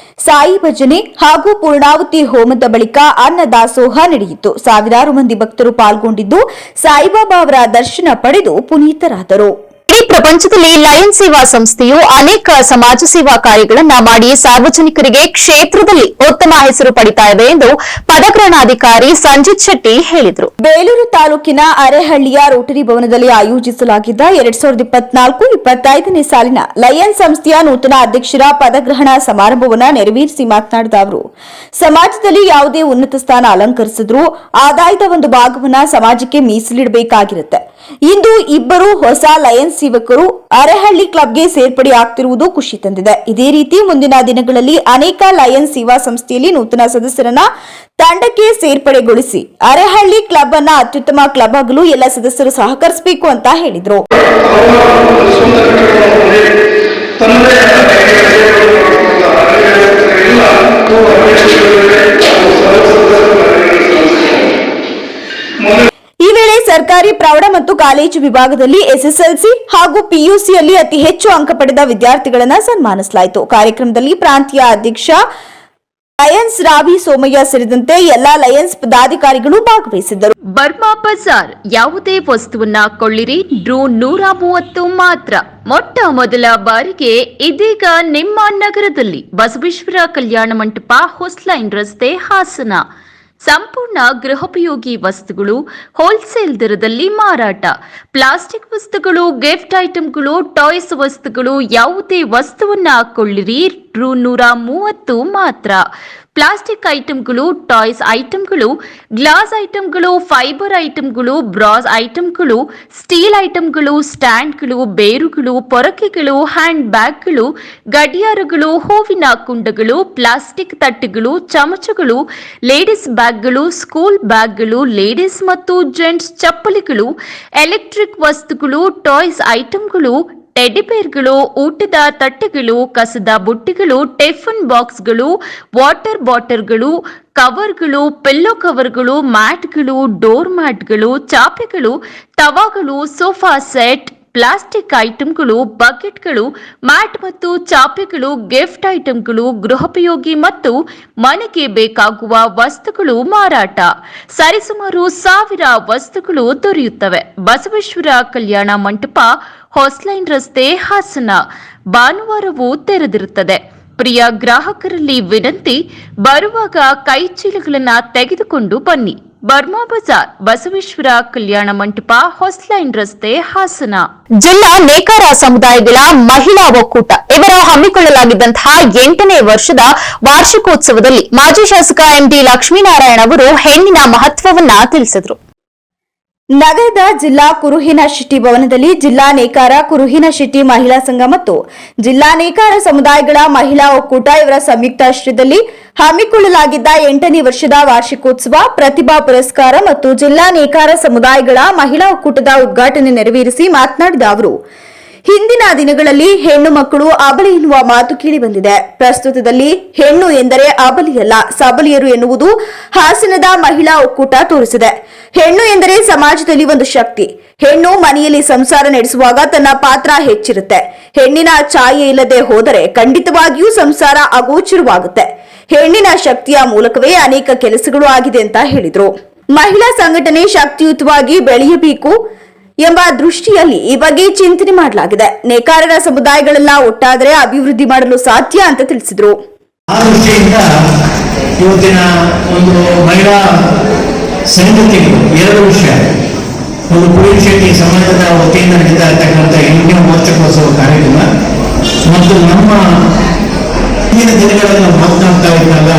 ಸಾಯಿ ಭಜನೆ ಹಾಗೂ ಪೂರ್ಣಾಹುತಿ ಹೋಮದ ಬಳಿಕ ಅನ್ನದಾಸೋಹ ನಡೆಯಿತು. ಸಾವಿರಾರು ಮಂದಿ ಭಕ್ತರು ಪಾಲ್ಗೊಂಡಿದ್ದು ಸಾಯಿಬಾಬಾ ಅವರ ದರ್ಶನ ಪಡೆದು ಪುನೀತರಾದರು. ಇಡೀ ಪ್ರಪಂಚದಲ್ಲಿ ಲಯನ್ ಸೇವಾ ಸಂಸ್ಥೆಯು ಅನೇಕ ಸಮಾಜ ಸೇವಾ ಕಾರ್ಯಗಳನ್ನು ಮಾಡಿ ಸಾರ್ವಜನಿಕರಿಗೆ ಕ್ಷೇತ್ರದಲ್ಲಿ ಉತ್ತಮ ಹೆಸರು ಪಡಿತಾ ಇದೆ ಎಂದು ಪದಗ್ರಹಣಾಧಿಕಾರಿ ಸಂಜಿತ್ ಶೆಟ್ಟಿ ಹೇಳಿದರು. ಬೇಲೂರು ತಾಲೂಕಿನ ಅರೆಹಳ್ಳಿಯ ರೋಟರಿ ಭವನದಲ್ಲಿ ಆಯೋಜಿಸಲಾಗಿದ್ದ 2024-25ನೇ ಸಾಲಿನ ಲಯನ್ ಸಂಸ್ಥೆಯ ನೂತನ ಅಧ್ಯಕ್ಷರ ಪದಗ್ರಹಣ ಸಮಾರಂಭವನ್ನು ನೆರವೇರಿಸಿ ಮಾತನಾಡಿದ ಅವರು, ಸಮಾಜದಲ್ಲಿ ಯಾವುದೇ ಉನ್ನತ ಸ್ಥಾನ ಅಲಂಕರಿಸಿದ್ರೂ ಆದಾಯದ ಒಂದು ಭಾಗವನ್ನ ಸಮಾಜಕ್ಕೆ ಮೀಸಲಿಡಬೇಕಾಗಿರುತ್ತೆ. ಇಂದು ಇಬ್ಬರು ಹೊಸ ಲಯನ್ಸ್ ಸೇವಕರು ಅರೆಹಳ್ಳಿ ಕ್ಲಬ್ಗೆ ಸೇರ್ಪಡೆಯಾಗುತ್ತಿರುವುದು ಖುಷಿ ತಂದಿದೆ. ಇದೇ ರೀತಿ ಮುಂದಿನ ದಿನಗಳಲ್ಲಿ ಅನೇಕ ಲಯನ್ಸ್ ಸೇವಾ ಸಂಸ್ಥೆಯಲ್ಲಿ ನೂತನ ಸದಸ್ಯರನ್ನ ತಂಡಕ್ಕೆ ಸೇರ್ಪಡೆಗೊಳಿಸಿ ಅರೆಹಳ್ಳಿ ಕ್ಲಬ್ ಅನ್ನ ಅತ್ಯುತ್ತಮ ಕ್ಲಬ್ ಆಗಲು ಎಲ್ಲ ಸದಸ್ಯರು ಸಹಕರಿಸಬೇಕು ಅಂತ ಹೇಳಿದರು. ಈ ವೇಳೆ ಸರ್ಕಾರಿ ಪ್ರೌಢ ಮತ್ತು ಕಾಲೇಜು ವಿಭಾಗದಲ್ಲಿ ಎಸ್ಎಸ್ಎಲ್ಸಿ ಹಾಗೂ ಪಿಯುಸಿಯಲ್ಲಿ ಅತಿ ಹೆಚ್ಚು ಅಂಕ ಪಡೆದ ವಿದ್ಯಾರ್ಥಿಗಳನ್ನು ಸನ್ಮಾನಿಸಲಾಯಿತು. ಕಾರ್ಯಕ್ರಮದಲ್ಲಿ ಪ್ರಾಂತೀಯ ಅಧ್ಯಕ್ಷ ಲಯನ್ಸ್ ರಾವಿ ಸೋಮಯ್ಯ ಸೇರಿದಂತೆ ಎಲ್ಲಾ ಲಯನ್ಸ್ ಪದಾಧಿಕಾರಿಗಳು ಭಾಗವಹಿಸಿದ್ದರು. ಬರ್ಮಾ ಬಜಾರ್, ಯಾವುದೇ ವಸ್ತುವನ್ನ ಕೊಳ್ಳಿರಿ, ಡ್ರೂ 130 ಮಾತ್ರ. ಮೊಟ್ಟ ಮೊದಲ ಬಾರಿಗೆ ಇದೀಗ ನಿಮ್ಮ ನಗರದಲ್ಲಿ ಬಸವೇಶ್ವರ ಕಲ್ಯಾಣ ಮಂಟಪ, ಹೊಸ್ಲೈನ್ ರಸ್ತೆ, ಹಾಸನ. ಸಂಪೂರ್ಣ ಗೃಹೋಪಯೋಗಿ ವಸ್ತುಗಳು ಹೋಲ್ಸೇಲ್ ದರದಲ್ಲಿ ಮಾರಾಟ. ಪ್ಲಾಸ್ಟಿಕ್ ವಸ್ತುಗಳು, ಗಿಫ್ಟ್ ಐಟಂಗಳು, ಟಾಯ್ಸ್ ವಸ್ತುಗಳು, ಯಾವುದೇ ವಸ್ತುವನ್ನ ಕೊಳ್ಳಿರಿ, ರೂ 130 ಮಾತ್ರ. ಪ್ಲಾಸ್ಟಿಕ್ ಐಟಂಗಳು, ಟಾಯ್ಸ್ ಐಟಂಗಳು, ಗ್ಲಾಸ್ ಐಟಂಗಳು, ಫೈಬರ್ ಐಟಂಗಳು, ಬ್ರಾಸ್ ಐಟಂಗಳು, ಸ್ಟೀಲ್ ಐಟಂಗಳು, ಸ್ಟ್ಯಾಂಡ್ಗಳು, ಬೇರುಗಳು, ಪೊರಕೆಗಳು, ಹ್ಯಾಂಡ್ ಬ್ಯಾಗ್ಗಳು, ಗಡಿಯಾರಗಳು, ಹೂವಿನ ಕುಂಡಗಳು, ಪ್ಲಾಸ್ಟಿಕ್ ತಟ್ಟೆಗಳು, ಚಮಚಗಳು, ಲೇಡೀಸ್ ಬ್ಯಾಗ್ಗಳು, ಸ್ಕೂಲ್ ಬ್ಯಾಗ್ಗಳು, ಲೇಡೀಸ್ ಮತ್ತು ಜೆಂಟ್ಸ್ ಚಪ್ಪಲಿಗಳು, ಎಲೆಕ್ಟ್ರಿಕ್ ವಸ್ತುಗಳು, ಟಾಯ್ಸ್ ಐಟಂಗಳು, ಟೆಡಿಬೇರ್ಗಳು, ಊಟದ ತಟ್ಟೆಗಳು, ಕಸದ ಬುಟ್ಟಿಗಳು, ಟಿಫನ್ ಬಾಕ್ಸ್ಗಳು, ವಾಟರ್ ಬಾಟಲ್ಗಳು, ಕವರ್ಗಳು, ಪಿಲ್ಲೋ ಕವರ್ಗಳು, ಮ್ಯಾಟ್ಗಳು, ಡೋರ್ ಮ್ಯಾಟ್ಗಳು, ಚಾಪೆಗಳು, ತವಾಗಳು, ಸೋಫಾ ಸೆಟ್, ಪ್ಲಾಸ್ಟಿಕ್ ಐಟಂಗಳು, ಬಕೆಟ್ಗಳು, ಮ್ಯಾಟ್ ಮತ್ತು ಚಾಪೆಗಳು, ಗಿಫ್ಟ್ ಐಟಂಗಳು, ಗೃಹೋಪಯೋಗಿ ಮತ್ತು ಮನೆಗೆ ಬೇಕಾಗುವ ವಸ್ತುಗಳು ಮಾರಾಟ. ಸರಿಸುಮಾರು 1000 ವಸ್ತುಗಳು ದೊರೆಯುತ್ತವೆ. ಬಸವೇಶ್ವರ ಕಲ್ಯಾಣ ಮಂಟಪ, ಹೊಸ್ಲೈನ್ ರಸ್ತೆ, ಹಾಸನ. ಭಾನುವಾರವೂ ತೆರೆದಿರುತ್ತದೆ. ಪ್ರಿಯ ಗ್ರಾಹಕರಲ್ಲಿ ವಿನಂತಿ, ಬರುವಾಗ ಕೈ ಚೀಲಗಳನ್ನು ತೆಗೆದುಕೊಂಡು ಬನ್ನಿ. ಬರ್ಮಾ ಬಜಾರ್, ಬಸವೇಶ್ವರ ಕಲ್ಯಾಣ ಮಂಟಪ, ಹೊಸ್ಲೈನ್ ರಸ್ತೆ, ಹಾಸನ. ಜಿಲ್ಲಾ ನೇಕಾರ ಸಮುದಾಯಗಳ ಮಹಿಳಾ ಒಕ್ಕೂಟ ಇವರ ಹಮ್ಮಿಕೊಳ್ಳಲಾಗಿದ್ದಂತಹ 8ನೇ ವರ್ಷದ ವಾರ್ಷಿಕೋತ್ಸವದಲ್ಲಿ ಮಾಜಿ ಶಾಸಕ ಎಂಡಿ ಲಕ್ಷ್ಮೀನಾರಾಯಣ ಅವರು ಹೆಣ್ಣಿನ ಮಹತ್ವವನ್ನ ತಿಳಿಸಿದರು. ನಗರದ ಜಿಲ್ಲಾ ಕುರುಹಿನ ಶೆಟ್ಟಿ ಭವನದಲ್ಲಿ ಜಿಲ್ಲಾ ನೇಕಾರ ಕುರುಹಿನ ಶೆಟ್ಟಿ ಮಹಿಳಾ ಸಂಘ ಮತ್ತು ಜಿಲ್ಲಾ ನೇಕಾರ ಸಮುದಾಯಗಳ ಮಹಿಳಾ ಒಕ್ಕೂಟ ಇವರ ಸಂಯುಕ್ತಾಶ್ರಯದಲ್ಲಿ ಹಮ್ಮಿಕೊಳ್ಳಲಾಗಿದ್ದ 8ನೇ ವರ್ಷದ ವಾರ್ಷಿಕೋತ್ಸವ, ಪ್ರತಿಭಾ ಪುರಸ್ಕಾರ ಮತ್ತು ಜಿಲ್ಲಾ ನೇಕಾರ ಸಮುದಾಯಗಳ ಮಹಿಳಾ ಒಕ್ಕೂಟದ ಉದ್ಘಾಟನೆ ನೆರವೇರಿಸಿ ಮಾತನಾಡಿದ ಅವರು, ಹಿಂದಿನ ದಿನಗಳಲ್ಲಿ ಹೆಣ್ಣು ಮಕ್ಕಳು ಅಬಲೆ ಎನ್ನುವ ಮಾತು ಕೇಳಿ ಬಂದಿದೆ. ಪ್ರಸ್ತುತದಲ್ಲಿ ಹೆಣ್ಣು ಎಂದರೆ ಅಬಲೆಯಲ್ಲ, ಸಬಲೆಯರು ಎನ್ನುವುದು ಹಾಸನದ ಮಹಿಳಾ ಒಕ್ಕೂಟ ತೋರಿಸಿದೆ. ಹೆಣ್ಣು ಎಂದರೆ ಸಮಾಜದಲ್ಲಿ ಒಂದು ಶಕ್ತಿ. ಹೆಣ್ಣು ಮನೆಯಲ್ಲಿ ಸಂಸಾರ ನಡೆಸುವಾಗ ತನ್ನ ಪಾತ್ರ ಹೆಚ್ಚಿರುತ್ತೆ. ಹೆಣ್ಣಿನ ಛಾಯೆ ಇಲ್ಲದೆ ಹೋದರೆ ಖಂಡಿತವಾಗಿಯೂ ಸಂಸಾರ ಅಗೋಚರವಾಗುತ್ತೆ. ಹೆಣ್ಣಿನ ಶಕ್ತಿಯ ಮೂಲಕವೇ ಅನೇಕ ಕೆಲಸಗಳು ಆಗಿದೆ ಅಂತ ಹೇಳಿದ್ರು. ಮಹಿಳಾ ಸಂಘಟನೆ ಶಕ್ತಿಯುತವಾಗಿ ಬೆಳೆಯಬೇಕು ಎಂಬ ದೃಷ್ಟಿಯಲ್ಲಿ ಈ ಬಗ್ಗೆ ಚಿಂತನೆ ಮಾಡಲಾಗಿದೆ. ನೇಕಾರರ ಸಮುದಾಯಗಳೆಲ್ಲ ಒಟ್ಟಾದರೆ ಅಭಿವೃದ್ಧಿ ಮಾಡಲು ಸಾಧ್ಯ ಅಂತ ತಿಳಿಸಿದ್ರು. ಆ ದೃಷ್ಟಿಯಿಂದ ಇವತ್ತಿನ ಒಂದು ಮಹಿಳಾ ಸಂಗತಿಗಳು 2 ವಿಷಯ. ಒಂದು ಕುರುಹಿನ ಶೆಟ್ಟಿ ಸಮಾಜದ ವತಿಯಿಂದ ನಡೀತಾ ಇರ್ತಕ್ಕಂಥ 8ನೇ ವಾರ್ಷಿಕೋತ್ಸವ ಕಾರ್ಯಕ್ರಮ ಮತ್ತು ನಮ್ಮ ಹಿಂದಿನ ದಿನಗಳಲ್ಲಿ ನಾವು ಮಾತನಾಡ್ತಾ ಇದ್ದಾಗ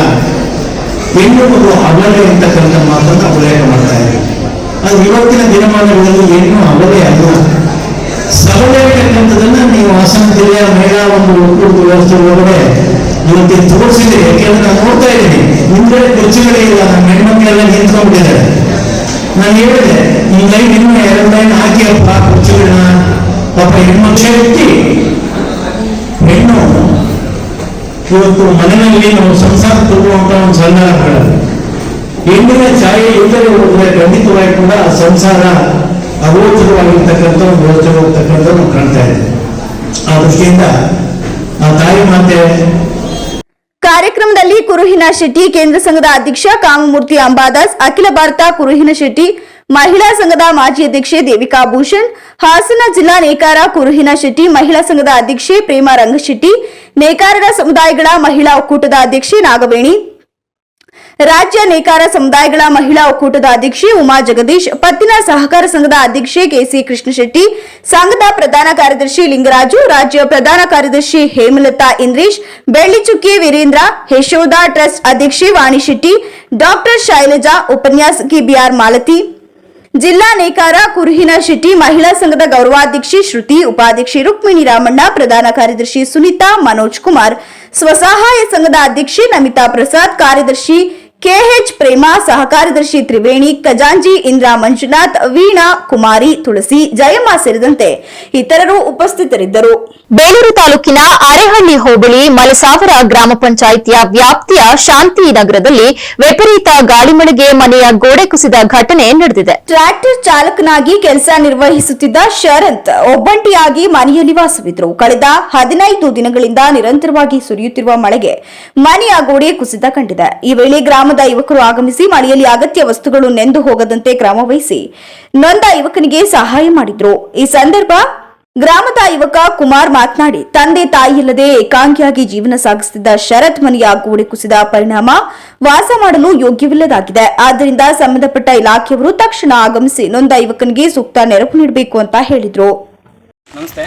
ಹೆಣ್ಣು ಮಗು ಅಬಲೆ ಅಂತಕ್ಕಂಥ ಮಾತನ್ನು ಉಲ್ಲೇಖ ಮಾಡ್ತಾ ಇದ್ದೀವಿ. ಅದು ಇವತ್ತಿನ ದಿನಮಾನಗಳಲ್ಲಿ ಹೆಣ್ಣು ಅಬಲೆ ಅಲ್ಲ, ಸಬಲೆ ಅಂತಕ್ಕಂಥದನ್ನ ನೀವು ಹಾಸನ ಜಿಲ್ಲೆಯ ಮಹಿಳಾ ಒಂದು ಒಕ್ಕೂಟದ ವ್ಯವಸ್ಥೆ ಒಳಗಡೆ ಇವತ್ತಿನ ತೋರಿಸಿದ್ರೆ. ಯಾಕೆಂದ್ರೆ ನಾನು ನೋಡ್ತಾ ಇದ್ದೀನಿ, ಹಿಂದ್ಗಡೆ ಕುರ್ಚಿಗಳೇ ಇಲ್ಲ, ನಮ್ಮ ಹೆಣ್ಮಕ್ಳೆಲ್ಲ ನಿಂತ್ಕೊಂಡ್ಬಿಟ್ಟಿದ್ದಾರೆ. ನಾನು ಹೇಳಿದೆ, ಈ ಲೈನ್ ಇನ್ನು 2 ಲೈನ್ ಹಾಕಿ ಅಪ್ಪ ಕುರ್ಚಿಗಳನ್ನ. ಪಾಪ ಹೆಣ್ಮಕ್ಳು ಶಕ್ತಿ. ಹೆಣ್ಣು ಇವತ್ತು ಮನೆಯಲ್ಲಿ ನಾವು ಸಂಸಾರ ತರುವಂತ ಒಂದು ಸಂಧಾನ ಮಾಡೋದು. ಹೆಣ್ಣಿನ ಛಾಯೆ ಇಲ್ಲದೆ ಹೋದ್ರೆ ಖಂಡಿತವಾಗಿ ಕೂಡ ಸಂಸಾರ ಅಗೋಚರವಾಗಿರ್ತಕ್ಕಂಥ ಒಂದು ಯೋಚನೆ ಹೋಗ್ತಕ್ಕಂಥ ನಾವು ಕಾಣ್ತಾ ಇದ್ದೇವೆ. ಆ ದೃಷ್ಟಿಯಿಂದ ಆ ತಾಯಿ ಮಾತೆ. ಕಾರ್ಯಕ್ರಮದಲ್ಲಿ ಕುರುಹಿನ ಶೆಟ್ಟಿ ಕೇಂದ್ರ ಸಂಘದ ಅಧ್ಯಕ್ಷ ಕಾಮಮೂರ್ತಿ ಅಂಬಾದಾಸ್, ಅಖಿಲ ಭಾರತ ಕುರುಹಿನ ಶೆಟ್ಟಿ ಮಹಿಳಾ ಸಂಘದ ಮಾಜಿ ಅಧ್ಯಕ್ಷೆ ದೇವಿಕಾ ಭೂಷಣ್, ಹಾಸನ ಜಿಲ್ಲಾ ನೇಕಾರ ಕುರುಹಿನ ಶೆಟ್ಟಿ ಮಹಿಳಾ ಸಂಘದ ಅಧ್ಯಕ್ಷೆ ಪ್ರೇಮಾ ರಂಗಶೆಟ್ಟಿ, ನೇಕಾರರ ಸಮುದಾಯಗಳ ಮಹಿಳಾ ಒಕ್ಕೂಟದ ಅಧ್ಯಕ್ಷೆ ನಾಗವೇಣಿ, ರಾಜ್ಯ ನೇಕಾರ ಸಮುದಾಯಗಳ ಮಹಿಳಾ ಒಕ್ಕೂಟದ ಅಧ್ಯಕ್ಷೆ ಉಮಾ ಜಗದೀಶ್, ಪತ್ತಿನ ಸಹಕಾರ ಸಂಘದ ಅಧ್ಯಕ್ಷೆ ಕೆಸಿ ಕೃಷ್ಣಶೆಟ್ಟಿ, ಸಂಘದ ಪ್ರಧಾನ ಕಾರ್ಯದರ್ಶಿ ಲಿಂಗರಾಜು, ರಾಜ್ಯ ಪ್ರಧಾನ ಕಾರ್ಯದರ್ಶಿ ಹೇಮಲತಾ ಇಂದ್ರೇಶ್, ಬೆಳ್ಳಿಚುಕ್ಕಿ ವೀರೇಂದ್ರ, ಯಶೋಧ ಟ್ರಸ್ಟ್ ಅಧ್ಯಕ್ಷೆ ವಾಣಿ ಶೆಟ್ಟಿ, ಡಾಕ್ಟರ್ ಶೈಲಜಾ, ಉಪನ್ಯಾಸಕಿ ಬಿಆರ್ ಮಾಲತಿ, ಜಿಲ್ಲಾ ನೇಕಾರ ಕುರುಹಿನ ಶೆಟ್ಟಿ ಮಹಿಳಾ ಸಂಘದ ಗೌರವಾಧ್ಯಕ್ಷೆ ಶ್ರುತಿ, ಉಪಾಧ್ಯಕ್ಷೆ ರುಕ್ಮಿಣಿ ರಾಮಣ್ಣ, ಪ್ರಧಾನ ಕಾರ್ಯದರ್ಶಿ ಸುನೀತಾ, ಮನೋಜ್ ಕುಮಾರ್, ಸ್ವಸಹಾಯ ಸಂಘದ ಅಧ್ಯಕ್ಷೆ ನಮಿತಾ ಪ್ರಸಾದ್, ಕಾರ್ಯದರ್ಶಿ ಕೆಎಚ್ ಪ್ರೇಮಾ, ಸಹಕಾರ್ಯದರ್ಶಿ ತ್ರಿವೇಣಿ, ಖಜಾಂಜಿ ಇಂದ್ರಾ ಮಂಜುನಾಥ್, ವೀಣಾ, ಕುಮಾರಿ, ತುಳಸಿ, ಜಯಮ್ಮ ಸೇರಿದಂತೆ ಇತರರು ಉಪಸ್ಥಿತರಿದ್ದರು. ಬೇಲೂರು ತಾಲೂಕಿನ ಅರೆಹಳ್ಳಿ ಹೋಬಳಿ ಮಲಸಾವರ ಗ್ರಾಮ ಪಂಚಾಯಿತಿಯ ವ್ಯಾಪ್ತಿಯ ಶಾಂತಿನಗರದಲ್ಲಿ ವಿಪರೀತ ಗಾಳಿ ಮಳೆಗೆ ಮನೆಯ ಗೋಡೆ ಕುಸಿದ ಘಟನೆ ನಡೆದಿದೆ. ಟ್ರ್ಯಾಕ್ಟರ್ ಚಾಲಕನಾಗಿ ಕೆಲಸ ನಿರ್ವಹಿಸುತ್ತಿದ್ದ ಶರಂತ್ ಒಬ್ಬಂಟಿಯಾಗಿ ಮನೆಯಲ್ಲಿ ವಾಸವಿದ್ರು. ಕಳೆದ 15 ದಿನಗಳಿಂದ ನಿರಂತರವಾಗಿ ಸುರಿಯುತ್ತಿರುವ ಮಳೆಗೆ ಮನೆಯ ಗೋಡೆ ಕುಸಿತ ಕಂಡಿದೆ. ಈ ವೇಳೆ ಗ್ರಾಮದ ಯುವಕರು ಆಗಮಿಸಿ ಮಳೆಯಲ್ಲಿ ಅಗತ್ಯ ವಸ್ತುಗಳು ನೆಂದು ಹೋಗದಂತೆ ಕ್ರಮ ವಹಿಸಿ ನೊಂದ ಯುವಕನಿಗೆ ಸಹಾಯ ಮಾಡಿದ್ರು. ಈ ಸಂದರ್ಭ ಗ್ರಾಮದ ಯುವಕ ಕುಮಾರ್ ಮಾತನಾಡಿ, ತಂದೆ ತಾಯಿಯಿಲ್ಲದೆ ಏಕಾಂಗಿಯಾಗಿ ಜೀವನ ಸಾಗಿಸುತ್ತಿದ್ದ ಶರತ್ ಮನೆಯ ಗೋಡೆ ಕುಸಿದ ಪರಿಣಾಮ ವಾಸ ಮಾಡಲು ಯೋಗ್ಯವಿಲ್ಲದಾಗಿದೆ. ಆದ್ದರಿಂದ ಸಂಬಂಧಪಟ್ಟ ಇಲಾಖೆಯವರು ತಕ್ಷಣ ಆಗಮಿಸಿ ನೊಂದ ಯುವಕನಿಗೆ ಸೂಕ್ತ ನೆರವು ನೀಡಬೇಕು ಅಂತ ಹೇಳಿದ್ರು. ನಮಸ್ತೆ.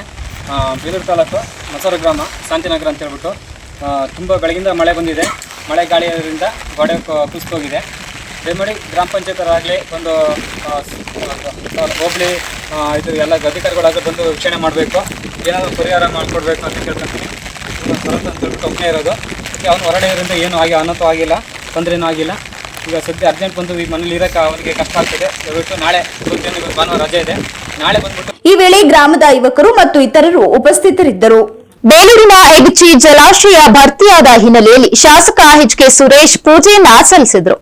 ಬೇಲೂರು ತಾಲೂಕು ಮಸಾರ ಗ್ರಾಮ ಶಾಂತಿನಗರ ಅಂತ ಹೇಳ್ಬಿಟ್ಟು ತುಂಬ ಬೆಳಗಿಂದ ಮಳೆ ಬಂದಿದೆ. ಮಳೆ ಗಾಳಿಯಿಂದ ಗೋಡೆ ಕುಸಿದೋಗಿದೆ. ದಯಮಾಡಿ ಗ್ರಾಮ ಪಂಚಾಯತರಾಗಲಿ ಒಂದು ಹೋಬಳಿ ಇದು ಎಲ್ಲ ಅಧಿಕಾರಿಗಳಾಗಲಿ ಬಂದು ವೀಕ್ಷಣೆ ಮಾಡಬೇಕು, ಏನಾದರೂ ಪರಿಹಾರ ಮಾಡಿಕೊಡ್ಬೇಕು ಅಂತ ಕೇಳ್ಕೊಂತೀನಿ. ದೊಡ್ಡ ಕಂಪ್ನಿ ಇರೋದು, ಅವನು ಹೊರಗಡೆ ಇರೋದ್ರಿಂದ ಏನೂ ಅನಂತ ಆಗಿಲ್ಲ, ತೊಂದರೆನೂ ಆಗಿಲ್ಲ. ಈಗ ಸದ್ಯ ಅರ್ಜೆಂಟ್ ಬಂದು ಈ ಮನೇಲಿ ಇರೋಕ್ಕೆ ಅವನಿಗೆ ಕಷ್ಟ ಆಗ್ತಿದೆ. ದಯವಿಟ್ಟು ನಾಳೆ ಭಾನುವಾರ ರಜೆ ಇದೆ, ನಾಳೆ ಬಂದ್ಬಿಟ್ಟು. ಈ ವೇಳೆ ಗ್ರಾಮದ ಯುವಕರು ಮತ್ತು ಇತರರು ಉಪಸ್ಥಿತರಿದ್ದರು. ಬೇಲೂರಿನ ಎಗಚಿ ಜಲಾಶಯ ಭರ್ತಿಯಾದ ಹಿನ್ನೆಲೆಯಲ್ಲಿ ಶಾಸಕ ಎಚ್.ಕೆ. ಸುರೇಶ್ ಪೂಜೆಯನ್ನ ಸಲ್ಲಿಸಿದರು.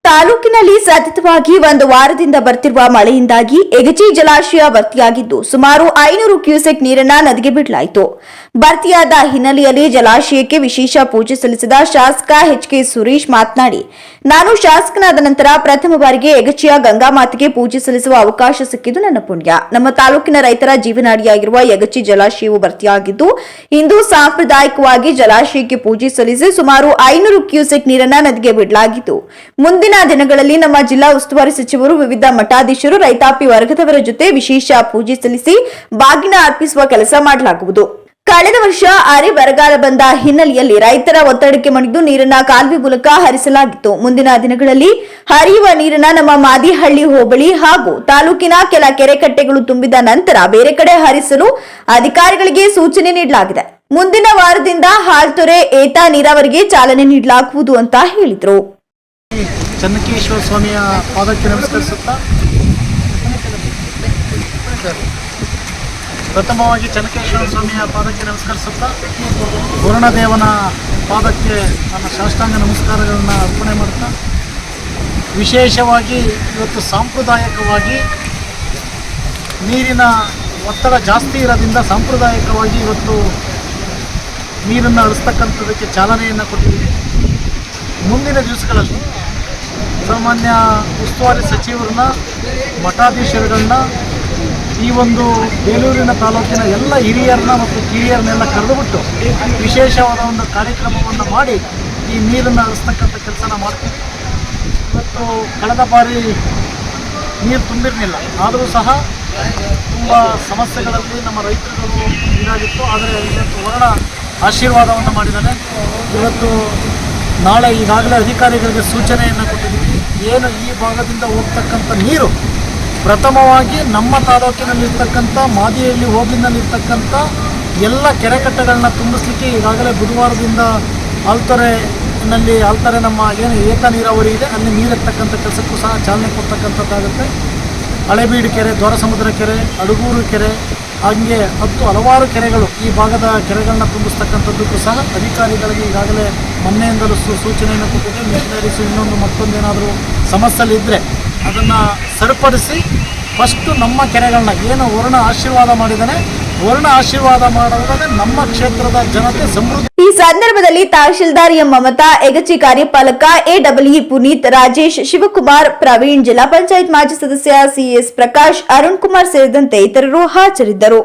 ತಾಲೂಕಿನಲ್ಲಿ ಸತತವಾಗಿ ಒಂದು ವಾರದಿಂದ ಬರ್ತಿರುವ ಮಳೆಯಿಂದಾಗಿ ಎಗಚಿ ಜಲಾಶಯ ಭರ್ತಿಯಾಗಿದ್ದು ಸುಮಾರು 500 ಕ್ಯೂಸೆಕ್ ನೀರನ್ನ ನದಿಗೆ ಬಿಡಲಾಯಿತು. ಭರ್ತಿಯಾದ ಹಿನ್ನೆಲೆಯಲ್ಲಿ ಜಲಾಶಯಕ್ಕೆ ವಿಶೇಷ ಪೂಜೆ ಸಲ್ಲಿಸಿದ ಶಾಸಕ ಎಚ್.ಕೆ. ಸುರೇಶ್ ಮಾತನಾಡಿ, ನಾನು ಶಾಸಕನಾದ ನಂತರ ಪ್ರಥಮ ಬಾರಿಗೆ ಎಗಚಿಯ ಗಂಗಾಮಾತೆಗೆ ಪೂಜೆ ಸಲ್ಲಿಸುವ ಅವಕಾಶ ಸಿಕ್ಕಿದ್ದು ನನ್ನ ಪುಣ್ಯ. ನಮ್ಮ ತಾಲೂಕಿನ ರೈತರ ಜೀವನಾಡಿಯಾಗಿರುವ ಎಗಚಿ ಜಲಾಶಯವು ಭರ್ತಿಯಾಗಿದ್ದು ಇಂದು ಸಾಂಪ್ರದಾಯಿಕವಾಗಿ ಜಲಾಶಯಕ್ಕೆ ಪೂಜೆ ಸಲ್ಲಿಸಿ ಸುಮಾರು 500 ಕ್ಯೂಸೆಕ್ ನೀರನ್ನ ನದಿಗೆ ಬಿಡಲಾಗಿದ್ದು ಮುಂದಿನ ದಿನಗಳಲ್ಲಿ ನಮ್ಮ ಜಿಲ್ಲಾ ಉಸ್ತುವಾರಿ ಸಚಿವರು ವಿವಿಧ ಮಠಾಧೀಶರು ರೈತಾಪಿ ವರ್ಗದವರ ಜೊತೆ ವಿಶೇಷ ಪೂಜೆ ಸಲ್ಲಿಸಿ ಬಾಗಿನ ಅರ್ಪಿಸುವ ಕೆಲಸ ಮಾಡಲಾಗುವುದು. ಕಳೆದ ವರ್ಷ ಅರೆ ಬರಗಾಲ ಬಂದ ಹಿನ್ನೆಲೆಯಲ್ಲಿ ರೈತರ ಒತ್ತಡಕ್ಕೆ ಮಣಿದು ನೀರನ್ನ ಕಾಲುವೆ ಮೂಲಕ ಹರಿಸಲಾಗಿತ್ತು. ಮುಂದಿನ ದಿನಗಳಲ್ಲಿ ಹರಿಯುವ ನೀರನ್ನ ನಮ್ಮ ಮಾದಿಹಳ್ಳಿ ಹೋಬಳಿ ಹಾಗೂ ತಾಲೂಕಿನ ಕೆಲ ಕೆರೆಕಟ್ಟೆಗಳು ತುಂಬಿದ ನಂತರ ಬೇರೆ ಕಡೆ ಹರಿಸಲು ಅಧಿಕಾರಿಗಳಿಗೆ ಸೂಚನೆ ನೀಡಲಾಗಿದೆ. ಮುಂದಿನ ವಾರದಿಂದ ಹಾಲ್ತೊರೆ ಏತ ನೀರಾವರಿಗೆ ಚಾಲನೆ ನೀಡಲಾಗುವುದು ಅಂತ ಹೇಳಿದರು. ಚನ್ನಕೇಶ್ವರ ಸ್ವಾಮಿಯ ಪಾದಕ್ಕೆ ನಮಸ್ಕರಿಸುತ್ತಾ ಪ್ರಥಮವಾಗಿ ಚನ್ನಕೇಶ್ವರ ಸ್ವಾಮಿಯ ಪಾದಕ್ಕೆ ನಮಸ್ಕರಿಸುತ್ತಾ ವರುಣದೇವನ ಪಾದಕ್ಕೆ ನನ್ನ ಸಾಷ್ಟಾಂಗ ನಮಸ್ಕಾರಗಳನ್ನು ಅರ್ಪಣೆ ಮಾಡುತ್ತಾ ವಿಶೇಷವಾಗಿ ಇವತ್ತು ಸಾಂಪ್ರದಾಯಿಕವಾಗಿ ನೀರಿನ ಒತ್ತಡ ಜಾಸ್ತಿ ಇರೋದ್ರಿಂದ ಸಾಂಪ್ರದಾಯಿಕವಾಗಿ ಇವತ್ತು ನೀರನ್ನು ಹರಿಸ್ತಕ್ಕಂಥದ್ದಕ್ಕೆ ಚಾಲನೆಯನ್ನು ಕೊಟ್ಟಿದ್ದೀವಿ. ಮುಂದಿನ ದಿವಸಗಳಲ್ಲಿ ಸಾಮಾನ್ಯ ಉಸ್ತುವಾರಿ ಸಚಿವರನ್ನ ಮಠಾಧೀಶರುಗಳನ್ನ ಈ ಒಂದು ಬೇಲೂರಿನ ತಾಲೂಕಿನ ಎಲ್ಲ ಹಿರಿಯರನ್ನ ಮತ್ತು ಕಿರಿಯರನ್ನೆಲ್ಲ ಕರೆದುಬಿಟ್ಟು ವಿಶೇಷವಾದ ಒಂದು ಕಾರ್ಯಕ್ರಮವನ್ನು ಮಾಡಿ ಈ ನೀರನ್ನು ಹರಿಸ್ತಕ್ಕಂಥ ಕೆಲಸನ ಮಾಡ್ತೀವಿ. ಇವತ್ತು ಕಳೆದ ಬಾರಿ ನೀರು ತುಂಬಿರಲಿಲ್ಲ, ಆದರೂ ಸಹ ತುಂಬ ಸಮಸ್ಯೆಗಳಲ್ಲಿ ನಮ್ಮ ರೈತರುಗಳು ಇದಾಗಿತ್ತು. ಆದರೆ ಇವತ್ತು ವರುಣ ಆಶೀರ್ವಾದವನ್ನು ಮಾಡಿದ್ದಾನೆ. ಇವತ್ತು ನಾಳೆ ಈಗಾಗಲೇ ಅಧಿಕಾರಿಗಳಿಗೆ ಸೂಚನೆಯನ್ನು ಕೊಟ್ಟಿದ್ದೀವಿ. ಏನು ಈ ಭಾಗದಿಂದ ಹೋಗ್ತಕ್ಕಂಥ ನೀರು ಪ್ರಥಮವಾಗಿ ನಮ್ಮ ತಾಲೂಕಿನಲ್ಲಿರ್ತಕ್ಕಂಥ ಮಾದಿಹಳ್ಳಿ ಹೋಬಳಿನಲ್ಲಿರ್ತಕ್ಕಂಥ ಎಲ್ಲ ಕೆರೆಕಟ್ಟೆಗಳನ್ನ ತುಂಬಿಸ್ಲಿಕ್ಕೆ ಈಗಾಗಲೇ ಬುಧವಾರದಿಂದ ಆಲ್ತೊರೆ ನಮ್ಮ ಏನು ಏತ ನೀರಾವರಿ ಇದೆ ಅಲ್ಲಿ ನೀರೆತ್ತಕ್ಕಂಥ ಕೆಲಸಕ್ಕೂ ಸಹ ಚಾಲನೆ ಕೊಡ್ತಕ್ಕಂಥದ್ದಾಗುತ್ತೆ. ಹಳೆಬೀಡು ಕೆರೆ, ದ್ವಾರಸಮುದ್ರ ಕೆರೆ, ಅಡುಗೂರು ಕೆರೆ, ಹಾಗೆ ಹಲವಾರು ಕೆರೆಗಳು ಈ ಭಾಗದ ಕೆರೆಗಳನ್ನ ತುಂಬಿಸ್ತಕ್ಕಂಥದ್ದಕ್ಕೂ ಸಹ ಅಧಿಕಾರಿಗಳಿಗೆ ಈಗಾಗಲೇ ಮೊನ್ನೆಯಿಂದಲೂ ಸೂಚನೆಯನ್ನು ಕೊಟ್ಟಿದೆ. ಮಿಷನರೀಸು ಮತ್ತೊಂದೇನಾದರೂ ಸಮಸ್ಯೆಲಿದ್ದರೆ ಅದನ್ನು ಸರಿಪಡಿಸಿ ಫಸ್ಟು ನಮ್ಮ ಕೆರೆಗಳನ್ನ ಏನು ವರುಣ ಆಶೀರ್ವಾದ ಮಾಡಿದ್ದಾನೆ, ವರುಣ ಆಶೀರ್ವಾದ ಮಾಡುವುದಾದರೆ ನಮ್ಮ ಕ್ಷೇತ್ರದ ಜನತೆ ಸಮೃದ್ಧಿ. ಈ ಸಂದರ್ಭದಲ್ಲಿ ತಹಶೀಲ್ದಾರ್ ಎಂ ಮಮತಾ, ಎಗಚಿ ಕಾರ್ಯಪಾಲಕ ಎಡಬ್ಲ್ಯೂ ಪುನೀತ್, ರಾಜೇಶ್, ಶಿವಕುಮಾರ್, ಪ್ರವೀಣ್, ಜಿಲ್ಲಾ ಪಂಚಾಯತ್ ಮಾಜಿ ಸದಸ್ಯ ಸಿಎಸ್ ಪ್ರಕಾಶ್, ಅರುಣ್ ಕುಮಾರ್ ಸೇರಿದಂತೆ ಇತರರು ಹಾಜರಿದ್ದರು.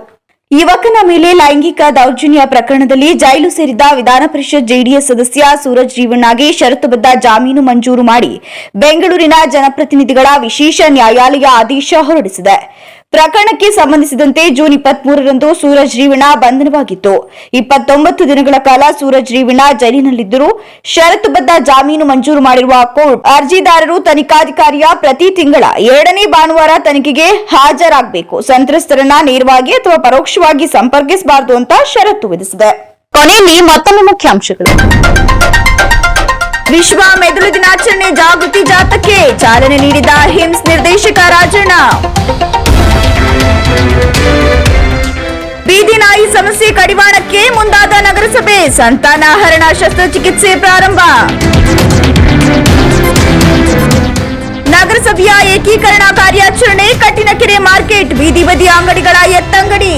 ಯುವಕನ ಮೇಲೆ ಲೈಂಗಿಕ ದೌರ್ಜನ್ಯ ಪ್ರಕರಣದಲ್ಲಿ ಜೈಲು ಸೇರಿದ ವಿಧಾನ ಪರಿಷತ್ ಜೆಡಿಎಸ್ ಸದಸ್ಯ ಸೂರಜ್ ರೇವಣ್ಣಗೆ ಷರತ್ತುಬದ್ಧ ಜಾಮೀನು ಮಂಜೂರು ಮಾಡಿ ಬೆಂಗಳೂರಿನ ಜನಪ್ರತಿನಿಧಿಗಳ ವಿಶೇಷ ನ್ಯಾಯಾಲಯ ಆದೇಶ ಹೊರಡಿಸಿದೆ. ಪ್ರಕರಣಕ್ಕೆ ಸಂಬಂಧಿಸಿದಂತೆ ಜೂನ್ 23ರಂದು ಸೂರಜ್ ರೇವಣ್ಣ ಬಂಧನವಾಗಿತ್ತು. 29 ದಿನಗಳ ಕಾಲ ಸೂರಜ್ ರೇವಣ್ಣ ಜೈಲಿನಲ್ಲಿದ್ದರು. ಷರತ್ತುಬದ್ಧ ಜಾಮೀನು ಮಂಜೂರು ಮಾಡಿರುವ ಕೋರ್ಟ್ ಅರ್ಜಿದಾರರು ತನಿಖಾಧಿಕಾರಿಯ ಪ್ರತಿ ತಿಂಗಳ 2ನೇ ಭಾನುವಾರ ತನಿಖೆಗೆ ಹಾಜರಾಗಬೇಕು, ಸಂತ್ರಸ್ತರನ್ನ ನೇರವಾಗಿ ಅಥವಾ ಪರೋಕ್ಷವಾಗಿ ಸಂಪರ್ಕಿಸಬಾರದು ಅಂತ ಷರತ್ತು ವಿಧಿಸಿದೆ. ಕೊನೆಯಲ್ಲಿ ಮತ್ತೊಮ್ಮೆ ಮುಖ್ಯಾಂಶಗಳು. ವಿಶ್ವ ಮೆದುಳು ದಿನಾಚರಣೆ ಜಾಗೃತಿ ಜಾಥಾಕ್ಕೆ ಚಾಲನೆ ನೀಡಿದ ಹಿಮ್ಸ್ ನಿರ್ದೇಶಕ ರಾಜಣ್ಣ. ಬೀದಿ ನಾಯಿ ಸಮಸ್ಯೆ ಕಡಿವಾಣಕ್ಕೆ ಮುಂದಾದ ನಗರಸಭೆ, ಸಂತಾನಹರಣ ಶಸ್ತ್ರಚಿಕಿತ್ಸೆ ಪ್ರಾರಂಭ. ನಗರಸಭೆಯ ಏಕೀಕರಣ ಕಾರ್ಯಾಚರಣೆ, ಕಟ್ಟಿನಕೆರೆ ಮಾರ್ಕೆಟ್ ಬೀದಿ ಬದಿ ಅಂಗಡಿಗಳ ಎತ್ತಂಗಡಿ.